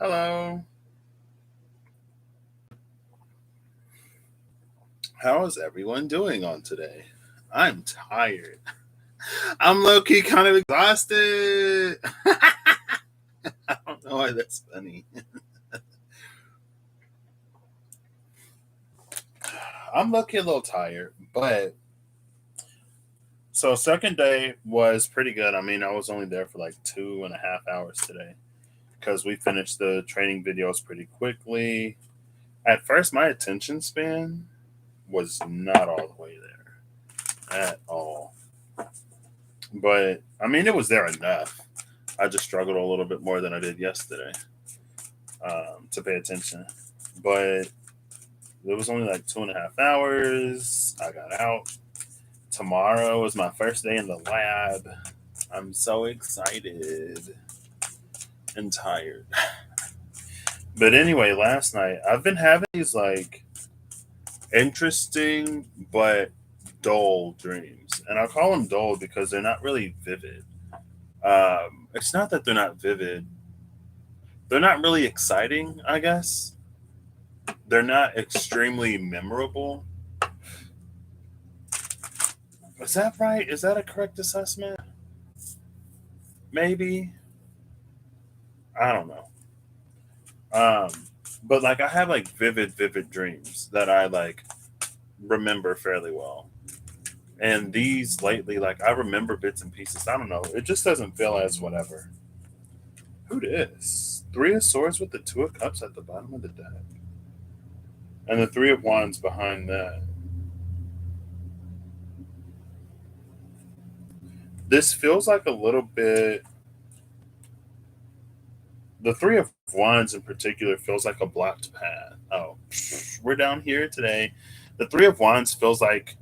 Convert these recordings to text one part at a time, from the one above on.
Hello. How is everyone doing on today? I'm tired. I'm low key kind of exhausted. I don't know why that's funny. I'm low key a little tired, but so second day was pretty good. I mean, I was only there for like 2.5 hours today because we finished the training videos pretty quickly. At first, my attention span was not all the way there at all. But I mean, it was there enough. I just struggled a little bit more than I did yesterday to pay attention. But it was only like 2.5 hours. I got out. Tomorrow is my first day in the lab. I'm so excited and tired. But anyway, last night I've been having these like interesting but dull dreams. And I call them dull because they're not really vivid. It's not that they're not vivid, they're not really exciting, I guess. They're not extremely memorable. Is that right? Is that a correct assessment? Maybe. I don't know. Um, but like I have like vivid dreams that I like remember fairly well. And these lately, like I remember bits and pieces. I don't know. It just doesn't feel as whatever. Who this? Three of Swords with the Two of Cups at the bottom of the deck. And the Three of Wands behind that. This feels like a little bit. The Three of Wands in particular feels like a blocked path. Oh, we're down here today. The Three of Wands feels like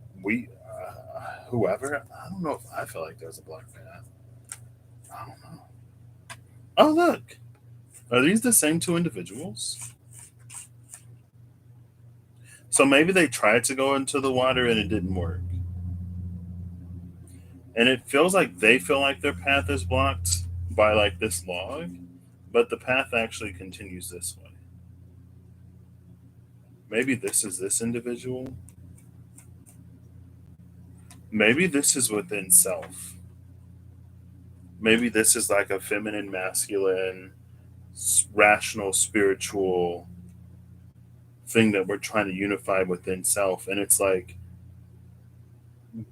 whoever. I don't know if I feel like there's a blocked path. I don't know. Oh, look. Are these the same two individuals? So maybe they tried to go into the water and it didn't work. And it feels like they feel like their path is blocked by like this log, but the path actually continues this way. Maybe this is this individual. Maybe this is within self. Maybe this is like a feminine, masculine, rational, spiritual thing that we're trying to unify within self. And it's like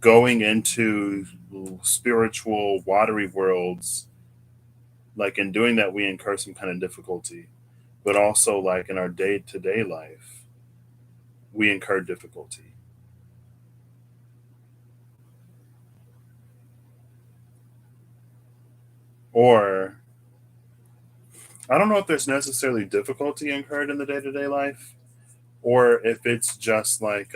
going into spiritual, watery worlds. Like in doing that, we incur some kind of difficulty. But also, like in our day to day life, we incur difficulty. Or I don't know if there's necessarily difficulty incurred in the day to day life, or if it's just like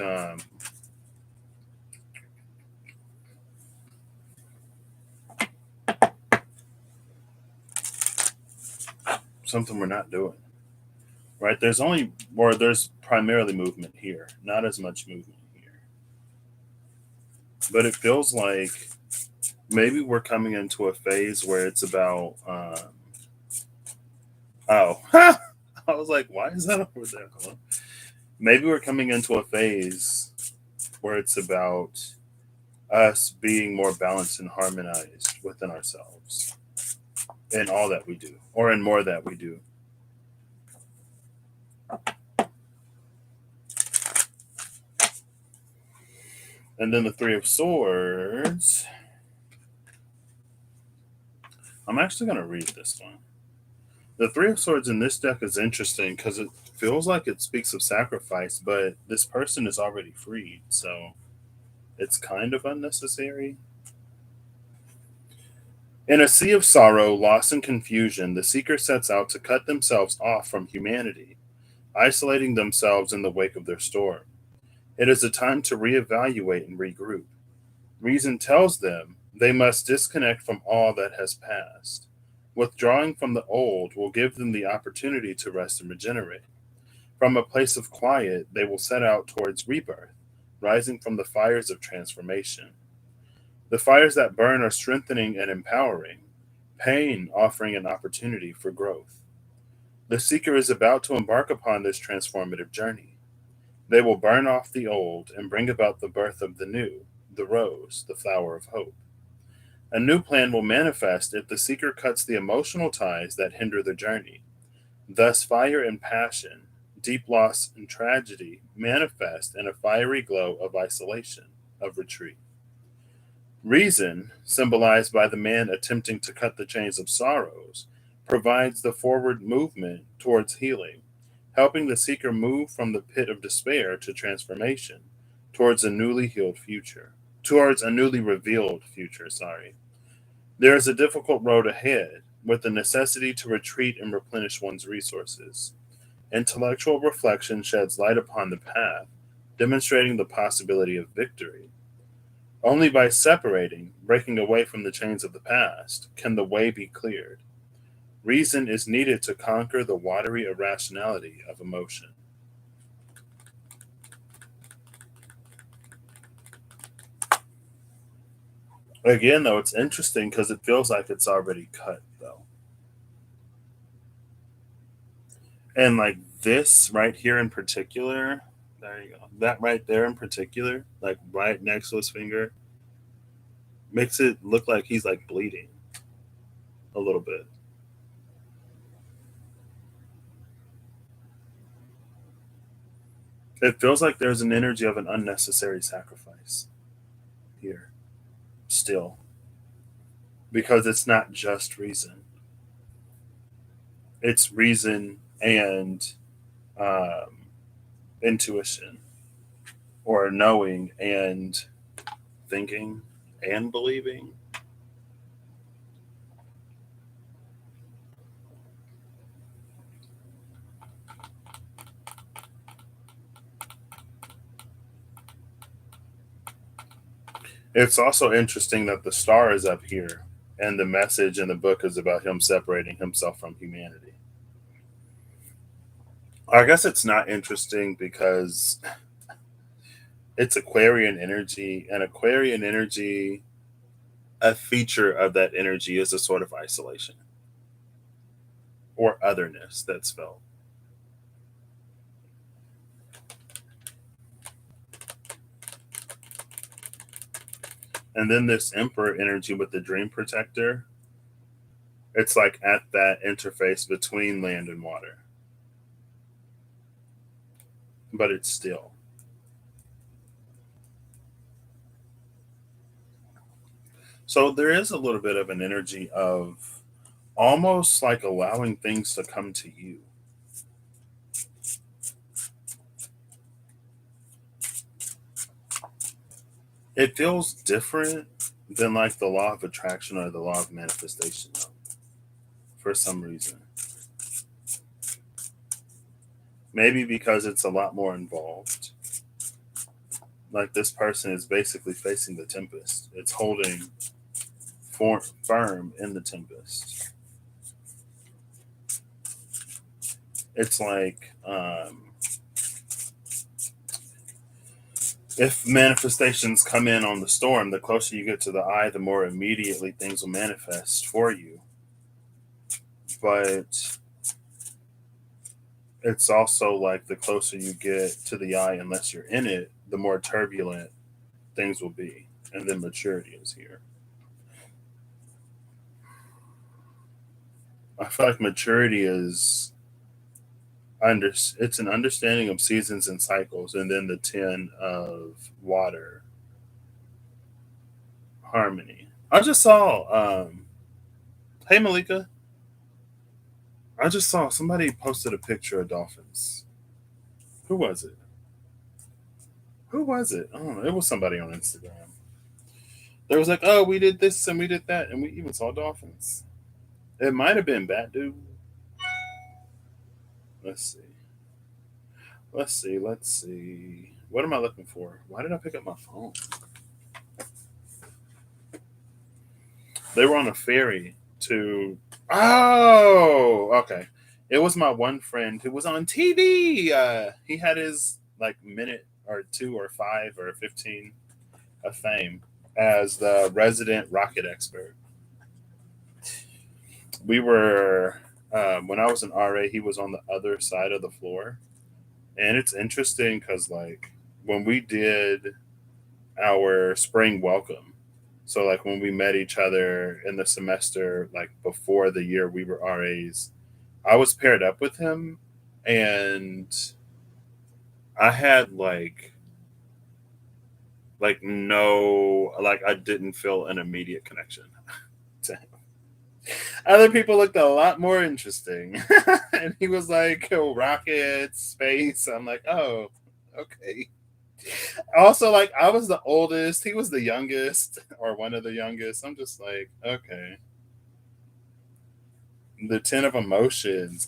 something we're not doing. Right? There's primarily movement here, not as much movement here. But it feels like maybe we're coming into a phase where it's about, oh, I was like, why is that over there? Huh? Maybe we're coming into a phase where it's about us being more balanced and harmonized within ourselves in all that we do, or in more that we do. And then the Three of Swords. I'm actually going to read this one. The Three of Swords in this deck is interesting because it feels like it speaks of sacrifice, but this person is already freed, so it's kind of unnecessary. In a sea of sorrow, loss, and confusion, the seeker sets out to cut themselves off from humanity, isolating themselves in the wake of their storm. It is a time to reevaluate and regroup. Reason tells them they must disconnect from all that has passed. Withdrawing from the old will give them the opportunity to rest and regenerate. From a place of quiet, they will set out towards rebirth, rising from the fires of transformation. The fires that burn are strengthening and empowering, pain offering an opportunity for growth. The seeker is about to embark upon this transformative journey. They will burn off the old and bring about the birth of the new, the rose, the flower of hope. A new plan will manifest if the seeker cuts the emotional ties that hinder the journey. Thus, fire and passion, deep loss and tragedy manifest in a fiery glow of isolation, of retreat. Reason, symbolized by the man attempting to cut the chains of sorrows, provides the forward movement towards healing, helping the seeker move from the pit of despair to transformation, towards a newly healed future, towards a newly revealed future, sorry. There is a difficult road ahead, with the necessity to retreat and replenish one's resources. Intellectual reflection sheds light upon the path, demonstrating the possibility of victory. Only by separating, breaking away from the chains of the past, can the way be cleared. Reason is needed to conquer the watery irrationality of emotion. Again, though, it's interesting because it feels like it's already cut, though. And like this right here in particular, there you go. That right there in particular, like right next to his finger, makes it look like he's like bleeding a little bit. It feels like there's an energy of an unnecessary sacrifice here still, because it's not just reason, it's reason and um, intuition, or knowing and thinking and believing. It's also interesting that the star is up here, and the message in the book is about him separating himself from humanity. I guess it's not interesting because it's Aquarian energy, and Aquarian energy, a feature of that energy is a sort of isolation or otherness that's felt. And then this Emperor energy with the Dream Protector, it's like at that interface between land and water, but it's still. So there is a little bit of an energy of almost like allowing things to come to you. It feels different than like the law of attraction or the law of manifestation, though, for some reason. Maybe because it's a lot more involved. Like this person is basically facing the tempest, it's holding firm in the tempest. It's like if manifestations come in on the storm, the closer you get to the eye, the more immediately things will manifest for you. But it's also like the closer you get to the eye, unless you're in it, the more turbulent things will be. And then maturity is here. I feel like maturity is it's an understanding of seasons and cycles, and then the 10 of water, harmony. I just saw hey Malika, I just saw somebody posted a picture of dolphins. Who was it? Who was it? I don't know. It was somebody on Instagram. There was like, oh, we did this and we did that, and we even saw dolphins. It might have been Bat Dude. Let's see. Let's see. Let's see. What am I looking for? Why did I pick up my phone? They were on a ferry to. Oh, okay. It was my one friend who was on TV. He had his like minute or two or five or 15 of fame as the resident rocket expert. We were When I was an RA, he was on the other side of the floor, and it's interesting because like when we did our spring welcome, so like when we met each other in the semester, like before the year we were RAs, I was paired up with him, and I had no, like I didn't feel an immediate connection to him. Other people looked a lot more interesting. And he was like, oh, rockets, space. I'm like, oh, okay. Also, like, I was the oldest. He was the youngest, or one of the youngest. I'm just like, okay. The 10 of emotions.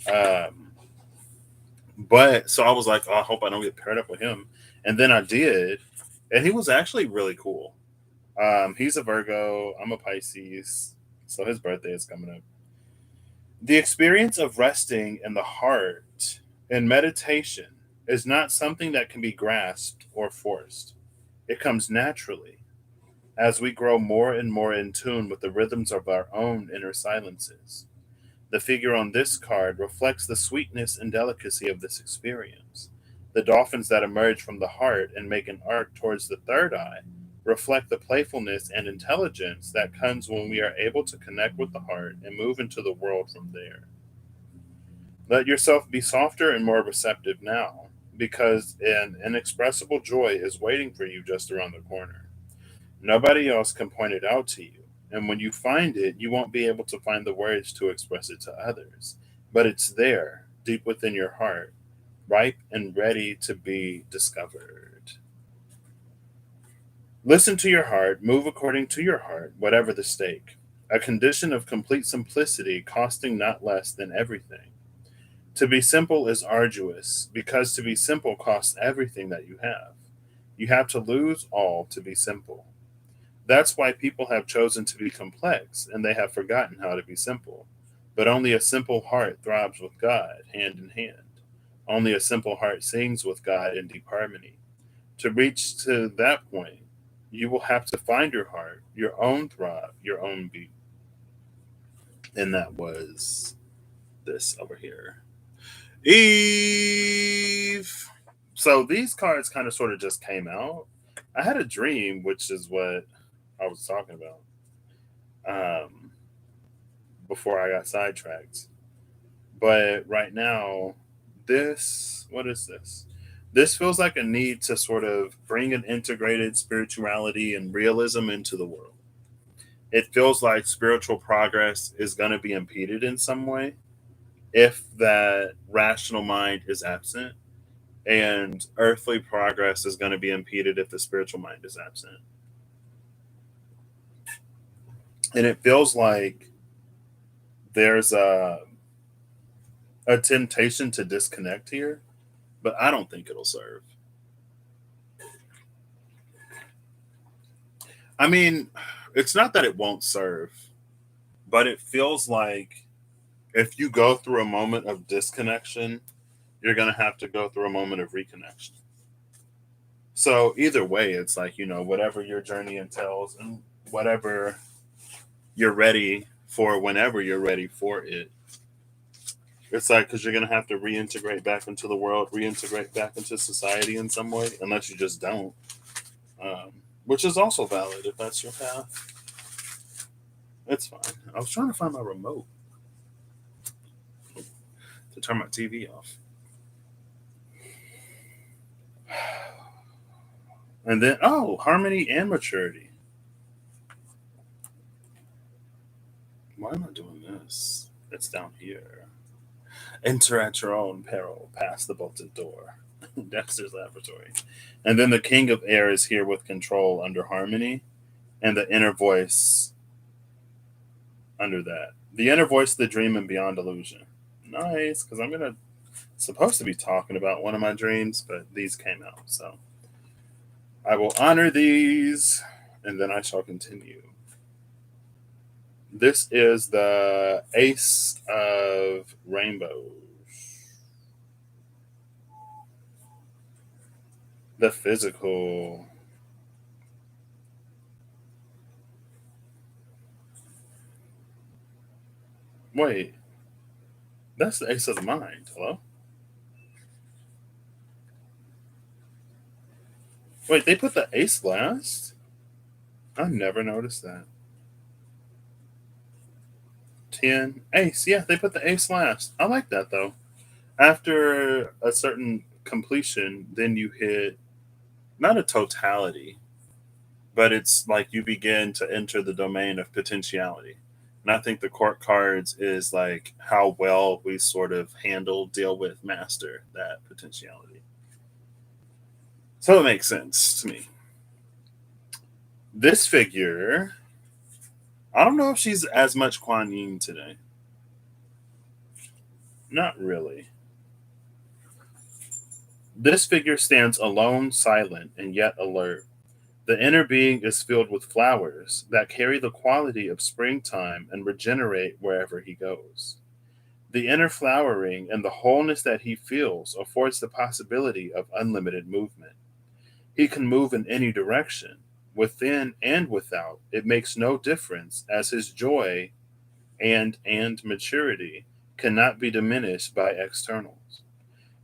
But so I was like, oh, I hope I don't get paired up with him. And then I did. And he was actually really cool. He's a Virgo. I'm a Pisces. So his birthday is coming up. The experience of resting in the heart and meditation is not something that can be grasped or forced. It comes naturally as we grow more and more in tune with the rhythms of our own inner silences. The figure on this card reflects the sweetness and delicacy of this experience. The dolphins that emerge from the heart and make an arc towards the third eye reflect the playfulness and intelligence that comes when we are able to connect with the heart and move into the world from there. Let yourself be softer and more receptive now, because an inexpressible joy is waiting for you just around the corner. Nobody else can point it out to you, and when you find it, you won't be able to find the words to express it to others. But it's there, deep within your heart, ripe and ready to be discovered. Listen to your heart, move according to your heart, whatever the stake. A condition of complete simplicity costing not less than everything. To be simple is arduous, because to be simple costs everything that you have. You have to lose all to be simple. That's why people have chosen to be complex and they have forgotten how to be simple. But only a simple heart throbs with God hand in hand. Only a simple heart sings with God in deep harmony. To reach to that point, you will have to find your heart, your own throb, your own beat. And that was this over here. Eve. So these cards kind of sort of just came out. I had a dream, which is what I was talking about um, before I got sidetracked. But right now, this, what is this? This feels like a need to sort of bring an integrated spirituality and realism into the world. It feels like spiritual progress is going to be impeded in some way if that rational mind is absent, and earthly progress is going to be impeded if the spiritual mind is absent. And it feels like there's a temptation to disconnect here, but I don't think it'll serve. I mean, it's not that it won't serve, but it feels like if you go through a moment of disconnection, you're going to have to go through a moment of reconnection. So either way, it's like, whatever your journey entails and whatever you're ready for, whenever you're ready for it, it's like, because you're going to have to reintegrate back into the world, reintegrate back into society in some way, unless you just don't, um, which is also valid if that's your path. It's fine. I was trying to find my remote to turn my TV off. And then, oh, harmony and maturity. Why am I doing this? It's down here. Enter at your own peril, past the bolted door. Dexter's laboratory. And then the king of air is here with control under harmony, and the inner voice under that. The inner voice, the dream, and beyond illusion. Nice, because I'm gonna supposed to be talking about one of my dreams, but these came out, so I will honor these, and then I shall continue. This is the Ace of Rainbows. The physical. Wait. That's the ace of the mind. Hello? Wait, they put the ace last? I never noticed that. 10. Ace. Yeah, they put the ace last. I like that though. After a certain completion, then you hit not a totality, but it's like you begin to enter the domain of potentiality. And I think the court cards is like how well we sort of handle, deal with, master that potentiality. So it makes sense to me. This figure, I don't know if she's as much Kuan Yin today. Not really. This figure stands alone, silent, and yet alert. The inner being is filled with flowers that carry the quality of springtime and regenerate wherever he goes. The inner flowering and the wholeness that he feels affords the possibility of unlimited movement. He can move in any direction, within and without. It makes no difference, as his joy and maturity cannot be diminished by externals.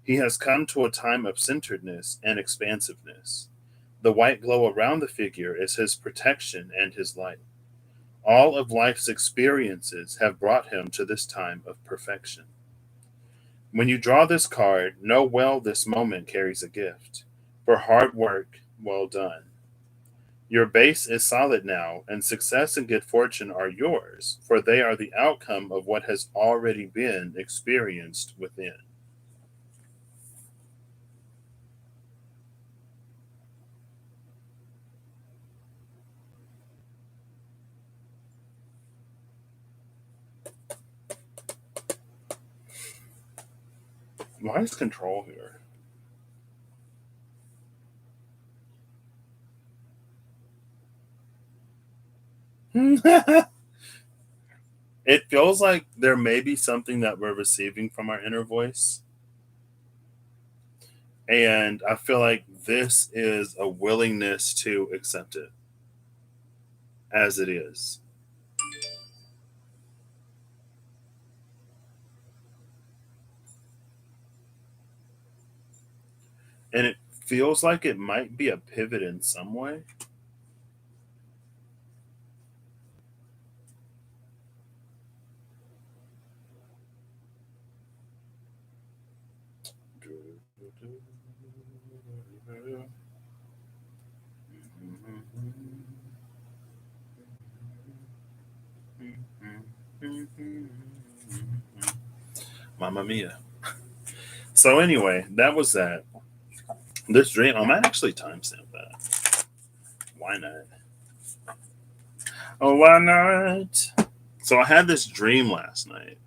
He has come to a time of centeredness and expansiveness. The white glow around the figure is his protection and his light. All of life's experiences have brought him to this time of perfection. When you draw this card, know well this moment carries a gift. For hard work, well done. Your base is solid now, and success and good fortune are yours, for they are the outcome of what has already been experienced within. Why is control here? It feels like there may be something that we're receiving from our inner voice. And I feel like this is a willingness to accept it as it is. And it feels like it might be a pivot in some way. Mamma mia. So anyway, that was that. This dream, I might actually timestamp that. Why not? Oh, why not? So I had this dream last night.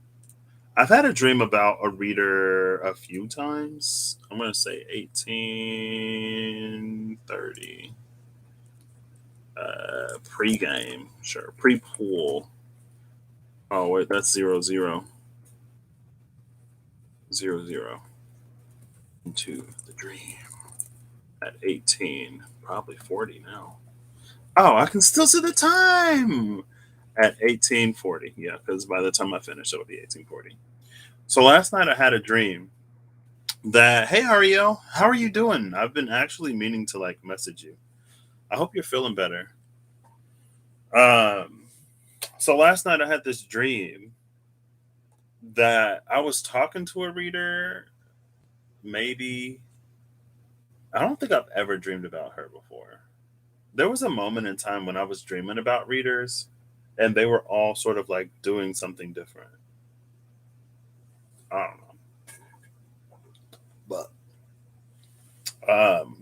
I've had a dream about a reader a few times. I'm going to say 1830. Pre-game, sure. Prepull. Oh, wait, that's 00. 00. Into the dream at 18. Probably 40 now. Oh, I can still see the time at 1840. Yeah, because by the time I finish, it'll be 1840. So last night I had a dream that, hey, Ariel, how are you doing? I've been actually meaning to like message you. I hope you're feeling better. Um, so last night I had this dream that I was talking to a reader. Maybe I don't think I've ever dreamed about her before. There was a moment in time when I was dreaming about readers, and they were all sort of like doing something different. I don't know,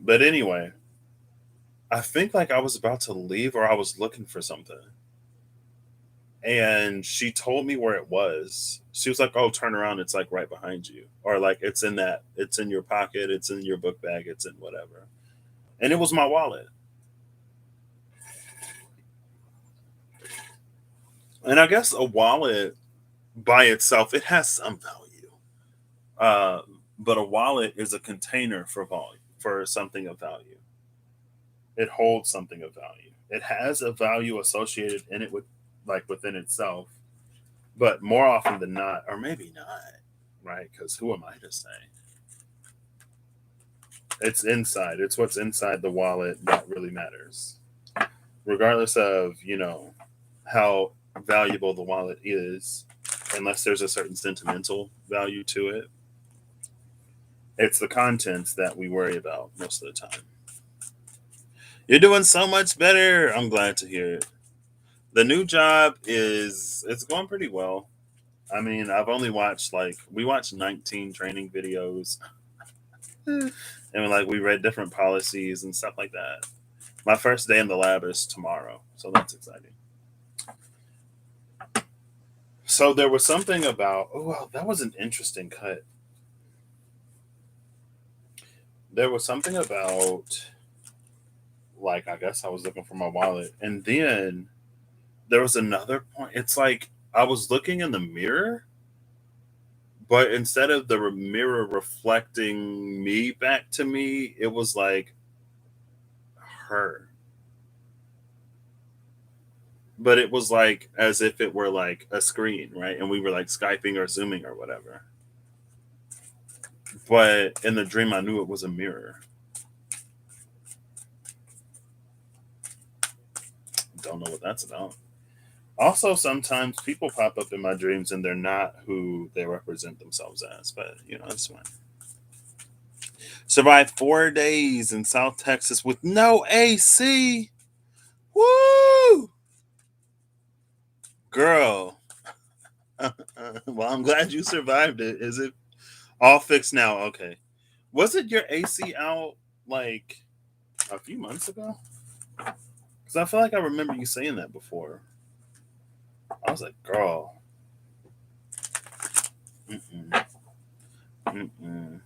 but anyway, I think like I was about to leave or I was looking for something, and she told me where it was. She was like, "Oh, turn around. It's like right behind you, or like it's in that. It's in your pocket. It's in your book bag. It's in whatever." And it was my wallet. And I guess a wallet by itself, it has some value. But a wallet is a container for volume, for something of value. It holds something of value. It has a value associated in it with, like within itself. But more often than not, or maybe not. right? Because who am I to say? It's inside. It's what's inside the wallet that really matters, regardless of how valuable the wallet is. Unless there's a certain sentimental value to it, it's the contents that we worry about most of the time. You're doing so much better. I'm glad to hear it. The new job it's going pretty well. I mean, I've only watched we watched 19 training videos and like we read different policies and stuff like that. My first day in the lab is tomorrow, so that's exciting. So there was something about well, that was an interesting cut. There was something about like I guess I was looking for my wallet, and then there was another point. It's like I was looking in the mirror, but instead of the mirror reflecting me back to me, it was like her. But it was like as if it were like a screen, right? And we were like Skyping or Zooming or whatever. But in the dream, I knew it was a mirror. Don't know what that's about. Also, sometimes people pop up in my dreams and they're not who they represent themselves as, but it's fine. Survived 4 days in South Texas with no AC. Woo! Girl. Well, I'm glad you survived it. Is it all fixed now? Okay. Was it your AC out like a few months ago? Because I feel like I remember you saying that before. I was like, girl. Mm-mm, mm-mm.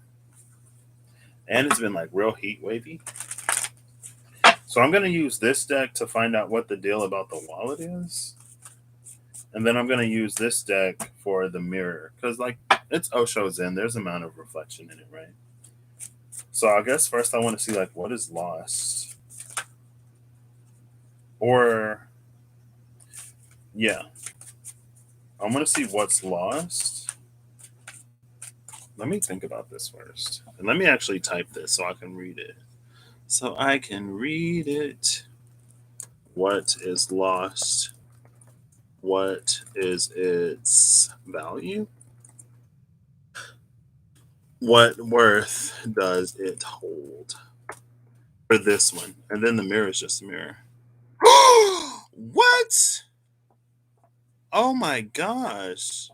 And it's been like real heat wavy. So I'm going to use this deck to find out what the deal about the wallet is. And then I'm going to use this deck for the mirror. Because, like, it's Osho's in. There's amount of reflection in it, right? So I guess first I want to see, like, what is lost. Or, yeah. I'm going to see what's lost. Let me think about this first. And let me actually type this so I can read it. So I can read it. What is lost? What is its value? What worth does it hold for this one? And then the mirror is just a mirror. What? Oh my gosh.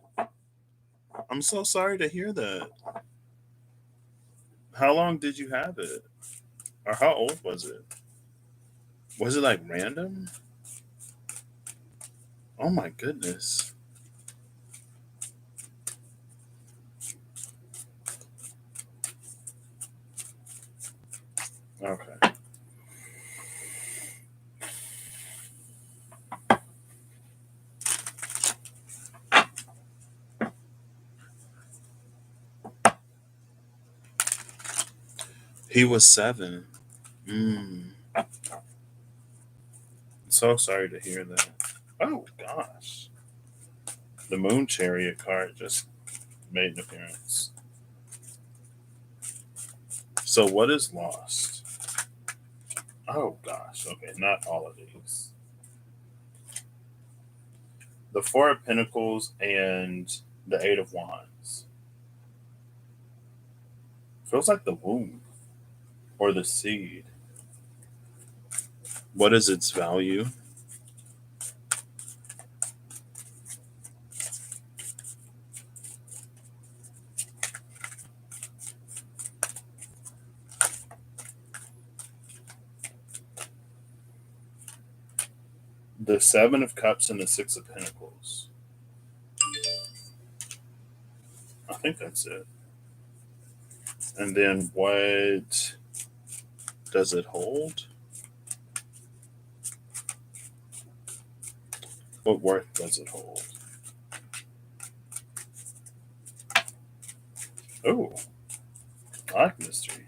I'm so sorry to hear that. How long did you have it? Or how old was it? Was it like random? Oh my goodness. Okay. He was 7. Mm. So sorry to hear that. Oh gosh. The Moon Chariot card just made an appearance. So what is lost? Oh gosh. Okay, not all of these. The Four of Pentacles and the Eight of Wands. Feels like the womb or the seed. What is its value? The Seven of Cups and the Six of Pentacles. I think that's it. And then what does it hold? What worth does it hold? Oh, I like mystery.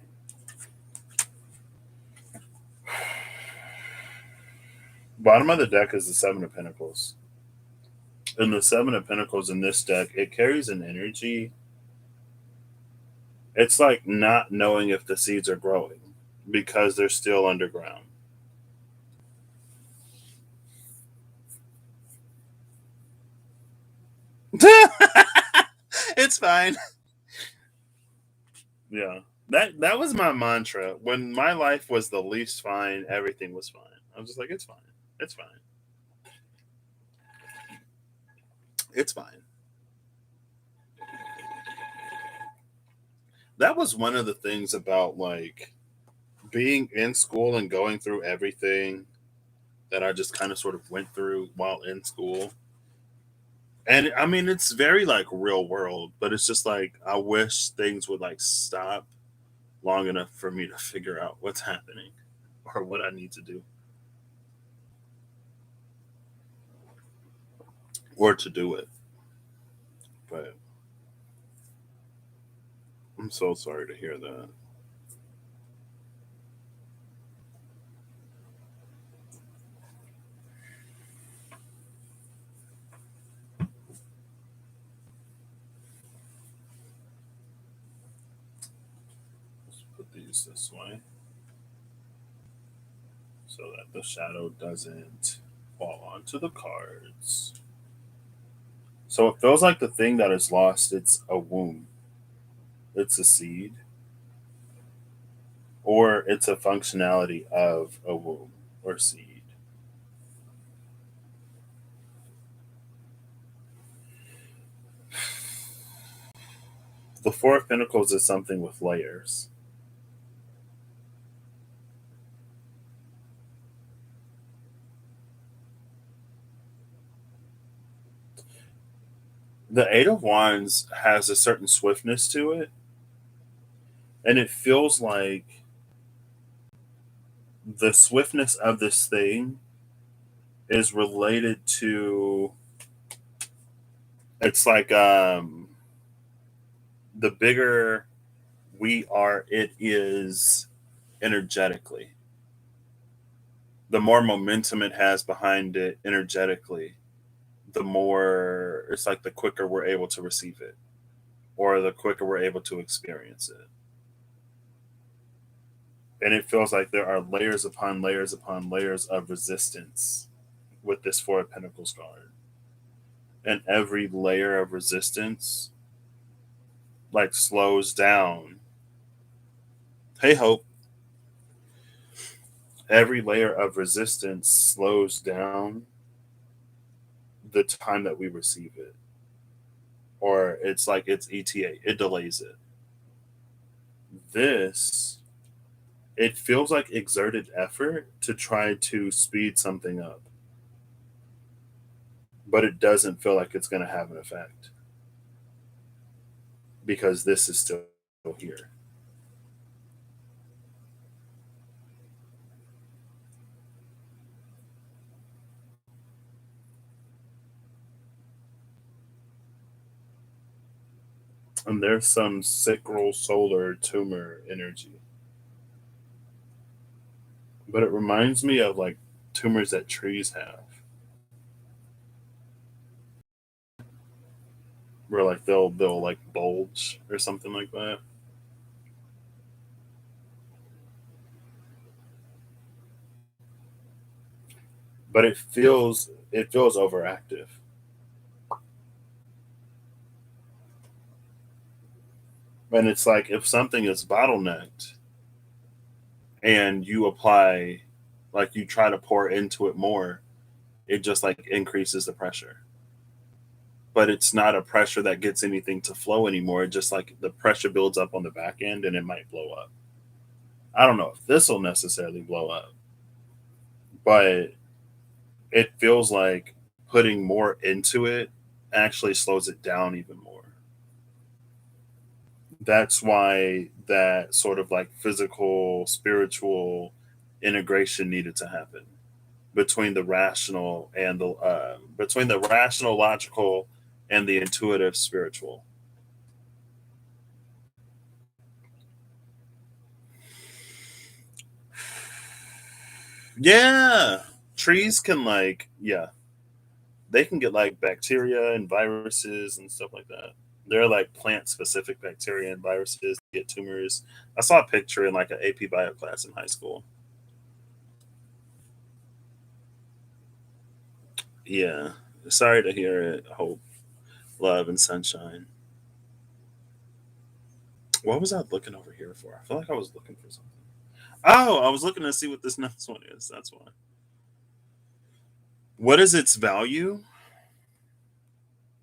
Bottom of the deck is the Seven of Pentacles. And the Seven of Pentacles in this deck, it carries an energy It's like not knowing if the seeds are growing because they're still underground. It's fine. Yeah. That was my mantra. When my life was the least fine, everything was fine. I was just like, it's fine. It's fine. It's fine. That was one of the things about like being in school and going through everything that I just kind of sort of went through while in school. And I mean, it's very like real world, but it's just like I wish things would like stop long enough for me to figure out what's happening or what I need to do or to do it. But I'm so sorry to hear that. Let's put these this way so that the shadow doesn't fall onto the cards. So it feels like the thing that is lost, it's a womb, it's a seed, or it's a functionality of a womb or seed. The Four of Pentacles is something with layers. The Eight of Wands has a certain swiftness to it, and it feels like the swiftness of this thing is related to it's like the bigger we are, it is energetically. The more momentum it has behind it energetically, the more it's like the quicker we're able to receive it or the quicker we're able to experience it. And it feels like there are layers upon layers upon layers of resistance with this Four of Pentacles card. And every layer of resistance like slows down. Hey, Hope. Every layer of resistance slows down the time that we receive it. Or it's like it's ETA, it delays it. This, it feels like exerted effort to try to speed something up, but it doesn't feel like it's going to have an effect because this is still here. And there's some sacral solar tumor energy. But it reminds me of like tumors that trees have, where like they'll like bulge or something like that. But it feels overactive. And it's like if something is bottlenecked and you apply like you try to pour into it more, it just like increases the pressure. But it's not a pressure that gets anything to flow anymore. It just like the pressure builds up on the back end and it might blow up. I don't know if this will necessarily blow up, but it feels like putting more into it actually slows it down even more. That's why that sort of like physical, spiritual integration needed to happen between the rational and the between the rational, logical, and the intuitive, spiritual. Yeah, trees can like they can get like bacteria and viruses and stuff like that. They're like plant specific bacteria and viruses that get tumors. I saw a picture in like an AP bio class in high school. Yeah. Sorry to hear it. Hope, love, and sunshine. What was I looking over here for? I feel like I was looking for something. Oh, I was looking to see what this next one is. That's why. What is its value?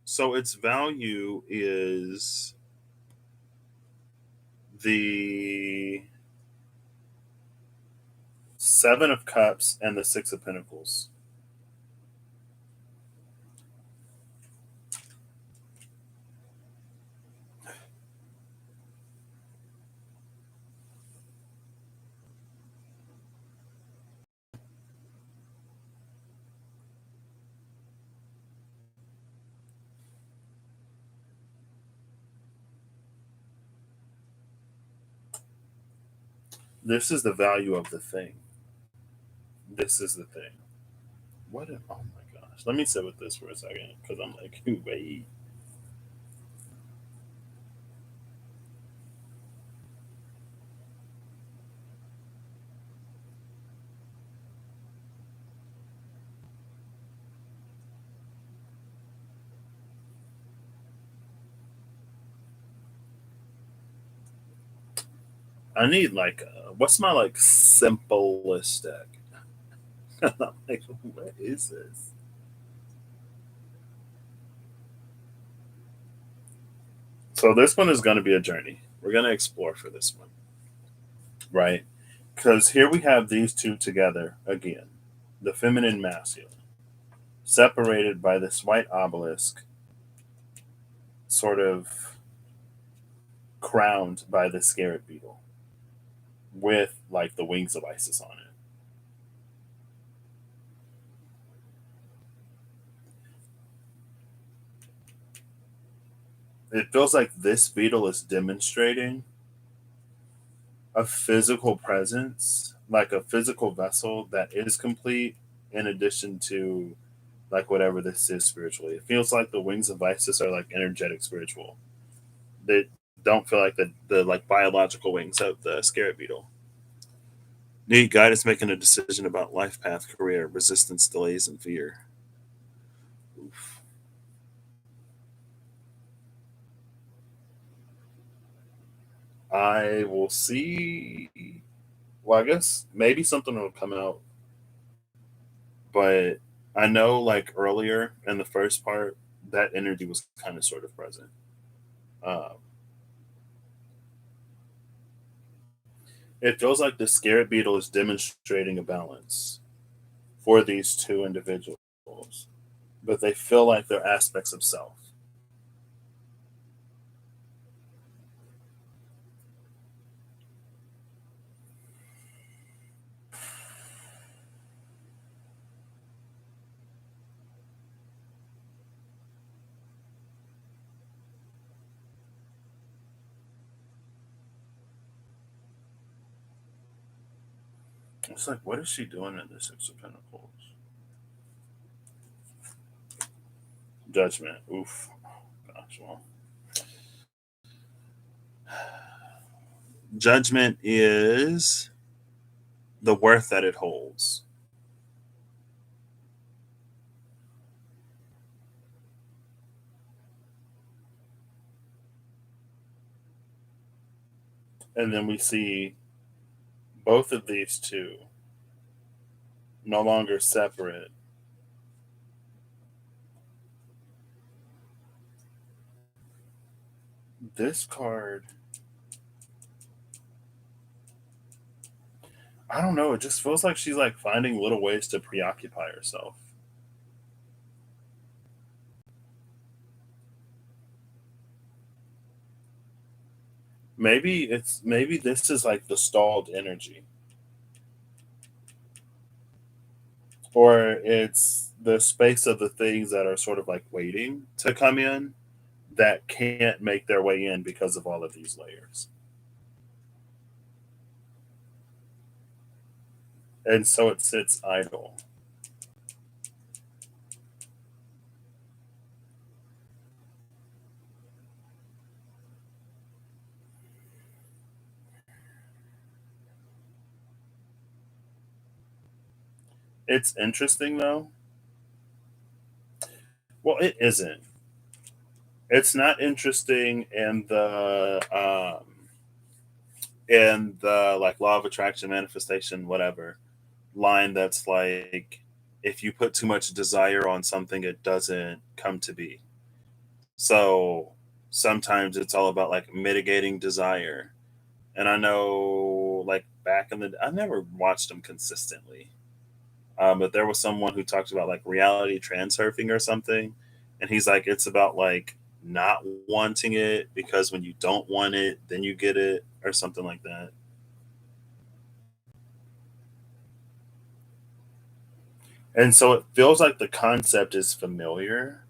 So its value is the Seven of Cups and the Six of Pentacles. This is the value of the thing. This is the thing. Oh my gosh. Let me sit with this for a second because I'm like, wait. I need like, what's my like simplest deck? I'm like, what is this? So this one is going to be a journey. We're going to explore for this one, right? Because here we have these two together again, the feminine masculine, separated by this white obelisk, sort of crowned by the scarab beetle with like the wings of Isis on it. It feels like this beetle is demonstrating a physical presence, like a physical vessel that is complete, in addition to like whatever this is spiritually. It feels like the wings of Isis are like energetic spiritual. They don't feel like the like biological wings of the scarab beetle. Need guidance making a decision about life path, career, resistance, delays, and fear. Oof. I will see. Well, I guess maybe something will come out, but I know like earlier in the first part, that energy was kind of sort of present. Um, it feels like the scarab beetle is demonstrating a balance for these two individuals, but they feel like they're aspects of self. It's like, what is she doing in the Six of Pentacles? Judgment. Oof. Gosh, well. Judgment is the worth that it holds. And then we see both of these two no longer separate. This card, I don't know. It just feels like she's like finding little ways to preoccupy herself. Maybe this is like the stalled energy, or it's the space of the things that are sort of like waiting to come in that can't make their way in because of all of these layers. And so it sits idle. It's interesting though. Well, it isn't. It's not interesting in the like law of attraction, manifestation, whatever line that's like, if you put too much desire on something, it doesn't come to be. So sometimes it's all about like mitigating desire. And I know like back in the I never watched them consistently. But there was someone who talked about like reality transurfing or something, and he's like, it's about like not wanting it because when you don't want it, then you get it or something like that. And so it feels like the concept is familiar,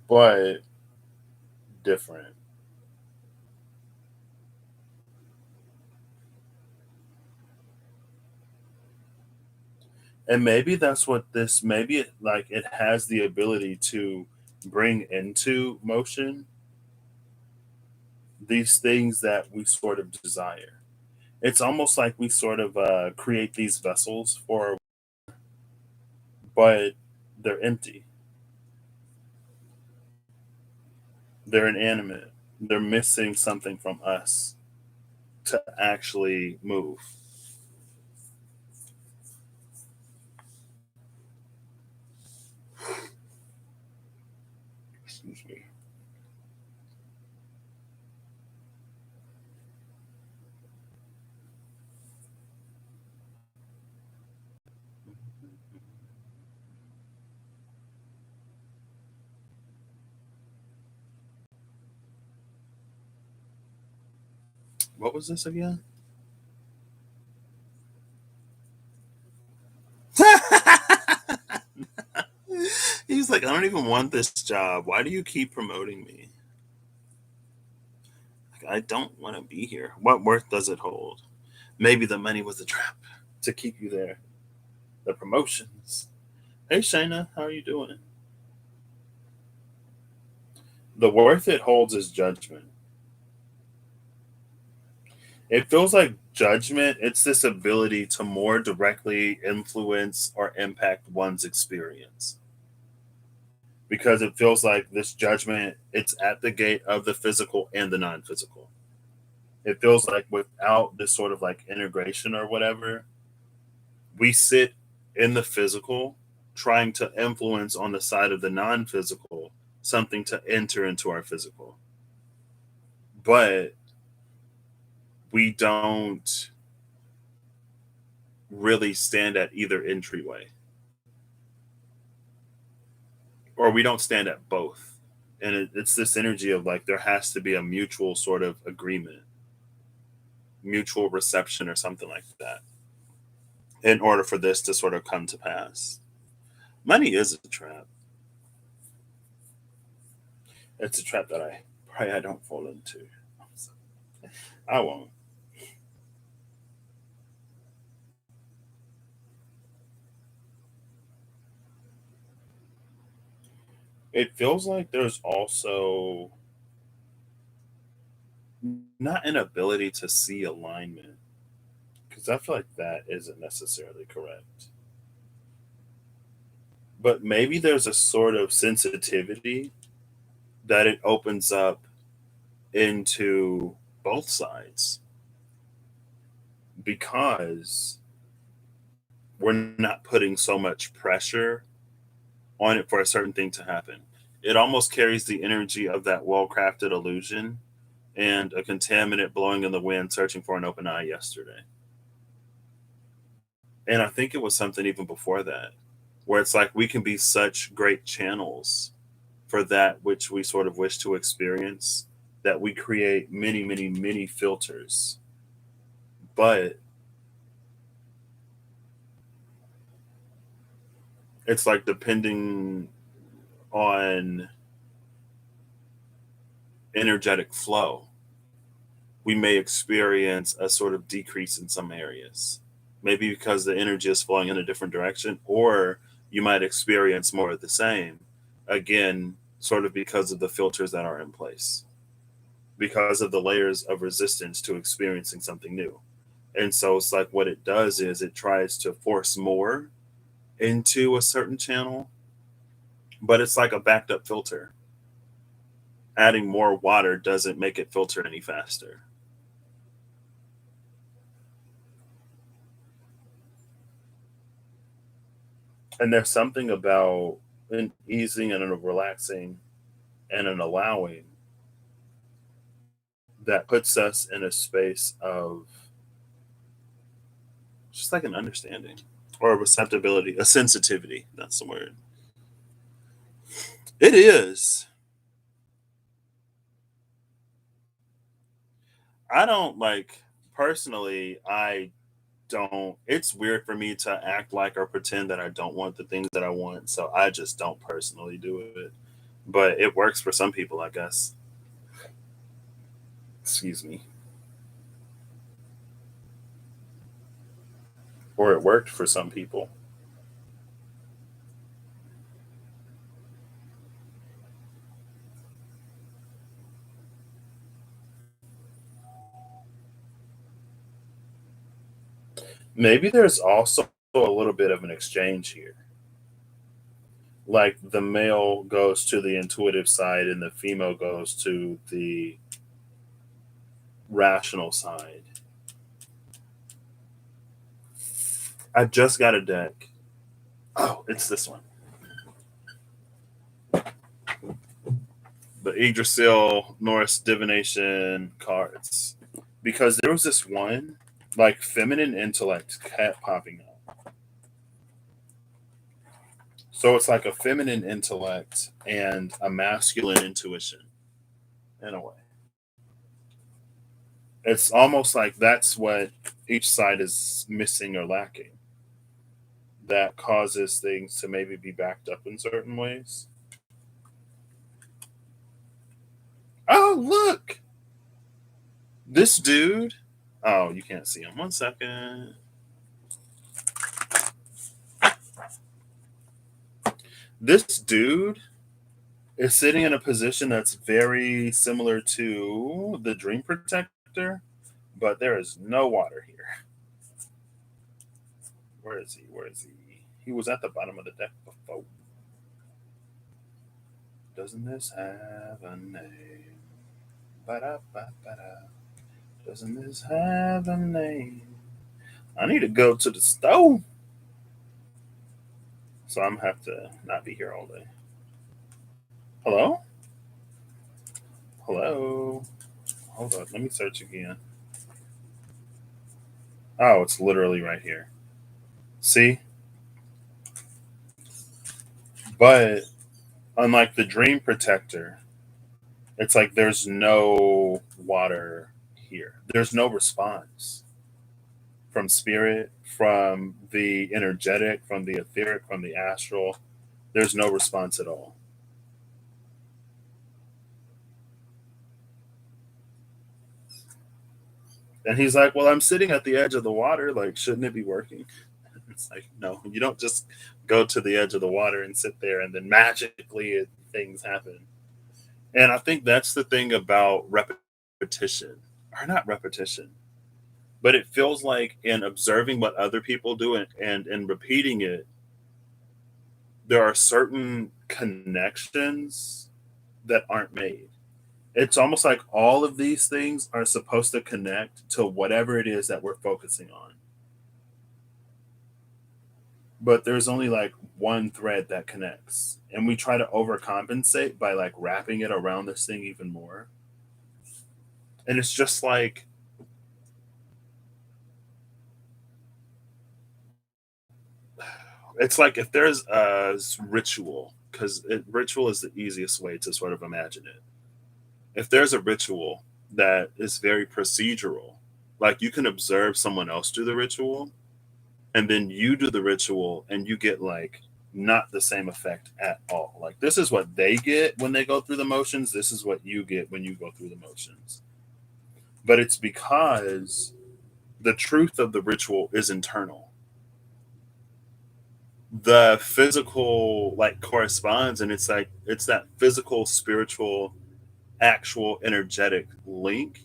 but different. And maybe that's what this maybe it like it has the ability to bring into motion these things that we sort of desire. It's almost like we sort of create these vessels for, but they're empty. They're inanimate. They're missing something from us to actually move. Excuse me. What was this again? He's like, I don't even want this job. Why do you keep promoting me? Like, I don't want to be here. What worth does it hold? Maybe the money was a trap to keep you there. The promotions. Hey, Shayna, how are you doing? The worth it holds is judgment. It feels like judgment, it's this ability to more directly influence or impact one's experience. Because it feels like this judgment, it's at the gate of the physical and the non physical. It feels like without this sort of like integration or whatever, we sit in the physical trying to influence on the side of the non physical something to enter into our physical. But we don't really stand at either entryway, or we don't stand at both. And it's this energy of like there has to be a mutual sort of agreement, mutual reception, or something like that, in order for this to sort of come to pass. Money is a trap. It's a trap that I pray I don't fall into. I won't. It feels like there's also not an ability to see alignment, because I feel like that isn't necessarily correct. But maybe there's a sort of sensitivity that it opens up into both sides because we're not putting so much pressure on it for a certain thing to happen. It almost carries the energy of that well crafted illusion and a contaminant blowing in the wind searching for an open eye yesterday. And I think it was something even before that, where it's like we can be such great channels for that which we sort of wish to experience that we create many, many, many filters. But it's like depending on energetic flow, we may experience a sort of decrease in some areas. Maybe because the energy is flowing in a different direction, or you might experience more of the same. Again, sort of because of the filters that are in place, because of the layers of resistance to experiencing something new. And so it's like what it does is it tries to force more into a certain channel, but it's like a backed up filter. Adding more water doesn't make it filter any faster. And there's something about an easing and a relaxing and an allowing that puts us in a space of just like an understanding or a receptibility, a sensitivity. That's the word. It is. I don't like personally, I don't it's weird for me to act like or pretend that I don't want the things that I want. So I just don't personally do it. But it works for some people, I guess. Excuse me. Or it worked for some people. Maybe there's also a little bit of an exchange here. Like the male goes to the intuitive side and the female goes to the rational side. I just got a deck. Oh, it's this one. The Yggdrasil Norse divination cards. Because there was this one, like feminine intellect kept popping up. So it's like a feminine intellect and a masculine intuition in a way. It's almost like that's what each side is missing or lacking. That causes things to maybe be backed up in certain ways. Oh, look! This dude. Oh, you can't see him. 1 second. This dude is sitting in a position that's very similar to the Dream Protector, but there is no water here. Where is he? Where is he? He was at the bottom of the deck before. Doesn't this have a name? Ba-da-ba-ba-da. Doesn't this have a name? I need to go to the stove. So I'm gonna have to not be here all day. Hello? Hello? Hold up. Let me search again. Oh, it's literally right here. See? But unlike the Dream Protector, it's like there's no water here. There's no response from spirit, from the energetic, from the etheric, from the astral. There's no response at all. And he's like, well, I'm sitting at the edge of the water. Like, shouldn't it be working? It's like, no, you don't just go to the edge of the water and sit there and then magically things happen. And I think that's the thing about repetition, or not repetition, but it feels like in observing what other people do and in repeating it, there are certain connections that aren't made. It's almost like all of these things are supposed to connect to whatever it is that we're focusing on. But there's only like one thread that connects. And we try to overcompensate by like wrapping it around this thing even more. And it's just like it's like if there's a ritual, because ritual is the easiest way to sort of imagine it. If there's a ritual that is very procedural, like you can observe someone else do the ritual, and then you do the ritual, and you get like not the same effect at all. Like this is what they get when they go through the motions. This is what you get when you go through the motions. But it's because the truth of the ritual is internal. The physical like corresponds, and it's like it's that physical, spiritual, actual energetic link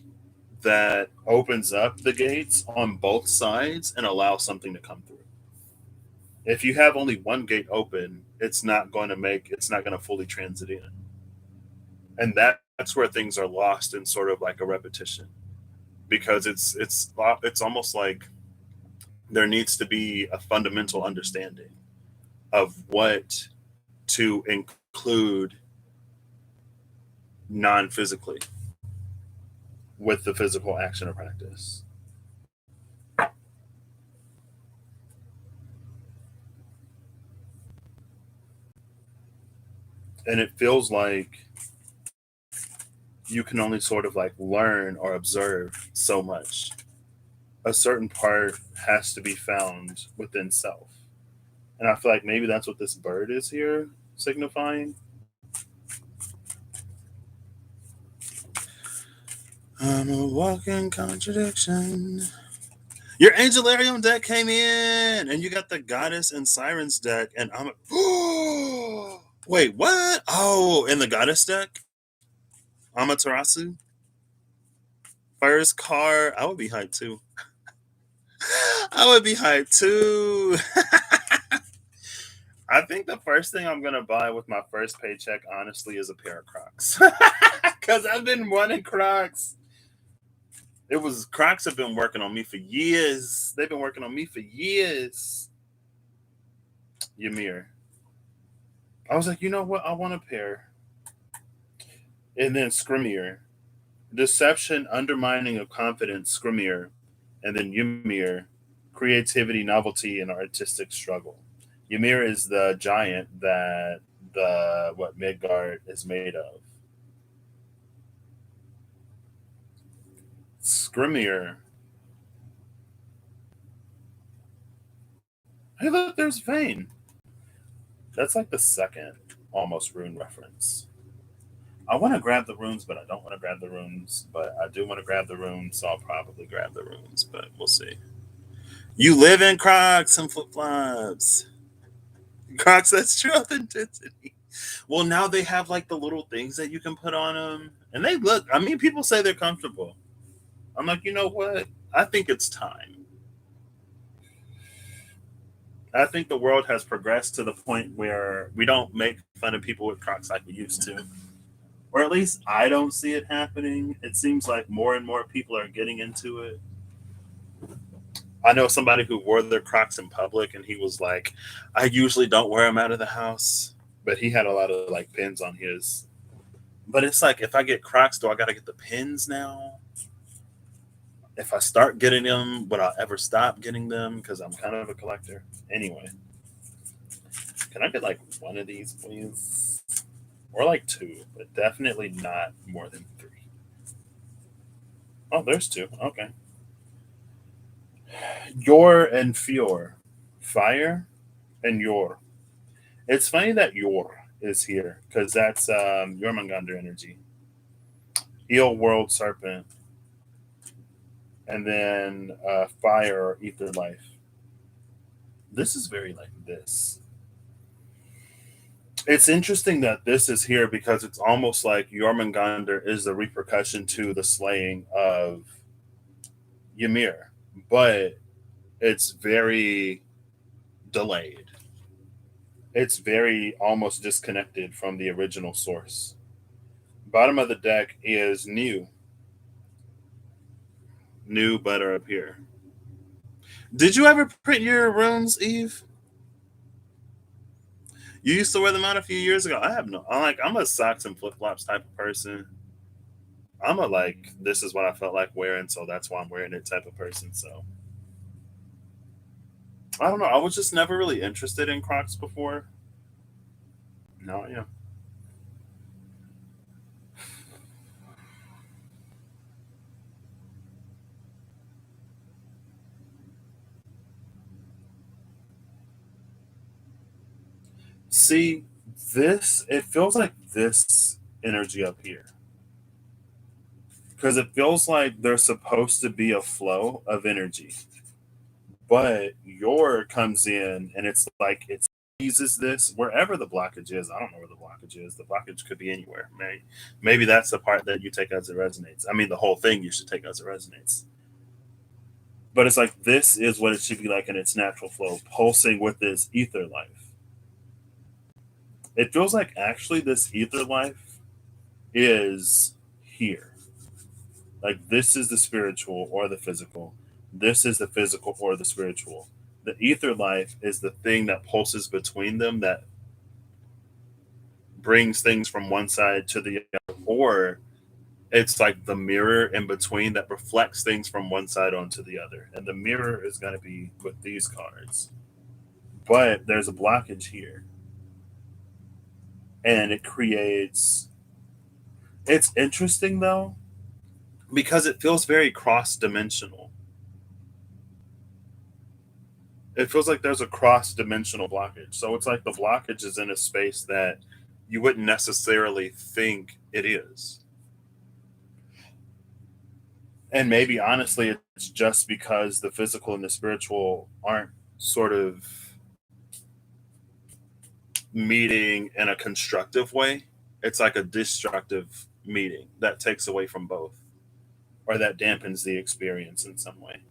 that opens up the gates on both sides and allows something to come through. If you have only one gate open, it's not going to fully transit in. And that's where things are lost in sort of like a repetition, because it's almost like there needs to be a fundamental understanding of what to include non-physically with the physical action or practice. And it feels like you can only sort of like learn or observe so much. A certain part has to be found within self. And I feel like maybe that's what this bird is here signifying. I'm a walking contradiction. Your Angelarium deck came in, and you got the Goddess and Sirens deck, and I'm wait, what? Oh, in the Goddess deck, Amaterasu, first card. I would be hyped too. I would be hyped too. I think the first thing I'm gonna buy with my first paycheck, honestly, is a pair of Crocs, because I've been wanting Crocs. Crocs have been working on me for years. They've been working on me for years. Ymir. I was like, you know what? I want a pair. And then Scrimir. Deception, undermining of confidence, Scrimir. And then Ymir. Creativity, novelty, and artistic struggle. Ymir is the giant that Midgard is made of. Scrimir. Hey, look, there's Vane. That's like the second almost rune reference. I want to grab the runes, but I don't want to grab the runes. But I do want to grab the runes, so I'll probably grab the runes, but we'll see. You live in Crocs and flip flops. Crocs, that's true authenticity. Well, now they have like the little things that you can put on them, and they look. I mean, people say they're comfortable. I'm like, you know what? I think it's time. I think the world has progressed to the point where we don't make fun of people with Crocs like we used to. Or at least I don't see it happening. It seems like more and more people are getting into it. I know somebody who wore their Crocs in public, and he was like, I usually don't wear them out of the house, but he had a lot of like pins on his. But it's like, if I get Crocs, do I got to get the pins now? If I start getting them, would I ever stop getting them? Because I'm kind of a collector. Anyway, can I get like one of these, please? Or like two, but definitely not more than three. Oh, there's two. Okay. Yor and Fior. Fire and Yor. It's funny that Yor is here because that's Jormungandr energy. Eel World Serpent. And then Fire or Ether Life. This is very like this. It's interesting that this is here because it's almost like Jormungandr is the repercussion to the slaying of Ymir, but it's very delayed. It's very almost disconnected from the original source. Bottom of the deck is new butter up here. Did you ever print your runes, Eve? You used to wear them out a few years ago. I have no. I'm a socks and flip flops type of person. I'm a like this is what I felt like wearing, so that's why I'm wearing it type of person. So I don't know. I was just never really interested in Crocs before. No, yeah. See, this it feels like this energy up here because it feels like there's supposed to be a flow of energy, but your comes in and it's like it's eases this wherever the blockage is. I don't know where the blockage is. The blockage could be anywhere. Maybe that's the part that you take as it resonates. I mean, the whole thing you should take as it resonates. But it's like this is what it should be like in its natural flow, pulsing with this ether life. It feels like actually this ether life is here. Like this is the spiritual or the physical. This is the physical or the spiritual. The ether life is the thing that pulses between them, that brings things from one side to the other, or it's like the mirror in between that reflects things from one side onto the other. And the mirror is going to be with these cards. But there's a blockage here. And it creates. It's interesting though, because it feels very cross dimensional. It feels like there's a cross dimensional blockage. So it's like the blockage is in a space that you wouldn't necessarily think it is. And maybe honestly, it's just because the physical and the spiritual aren't sort of meeting in a constructive way. It's like a destructive meeting that takes away from both, or that dampens the experience in some way.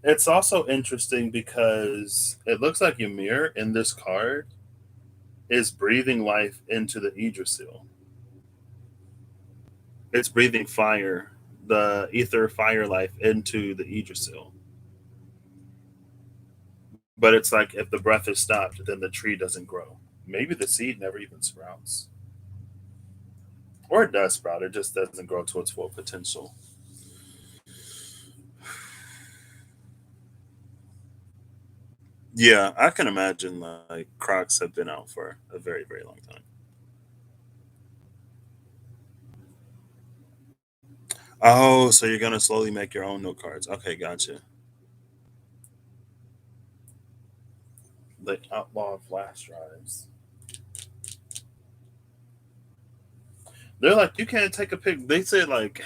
It's also interesting because it looks like Ymir in this card is breathing life into the Yggdrasil. It's breathing fire, the ether fire life into the Yggdrasil. But it's like if the breath is stopped, then the tree doesn't grow. Maybe the seed never even sprouts. Or it does sprout, it just doesn't grow to its full potential. Yeah, I can imagine like Crocs have been out for a very, very long time. Oh, so you're gonna slowly make your own note cards. Okay, gotcha. The outlaw flash drives. They're like, you can't take a pic. They said like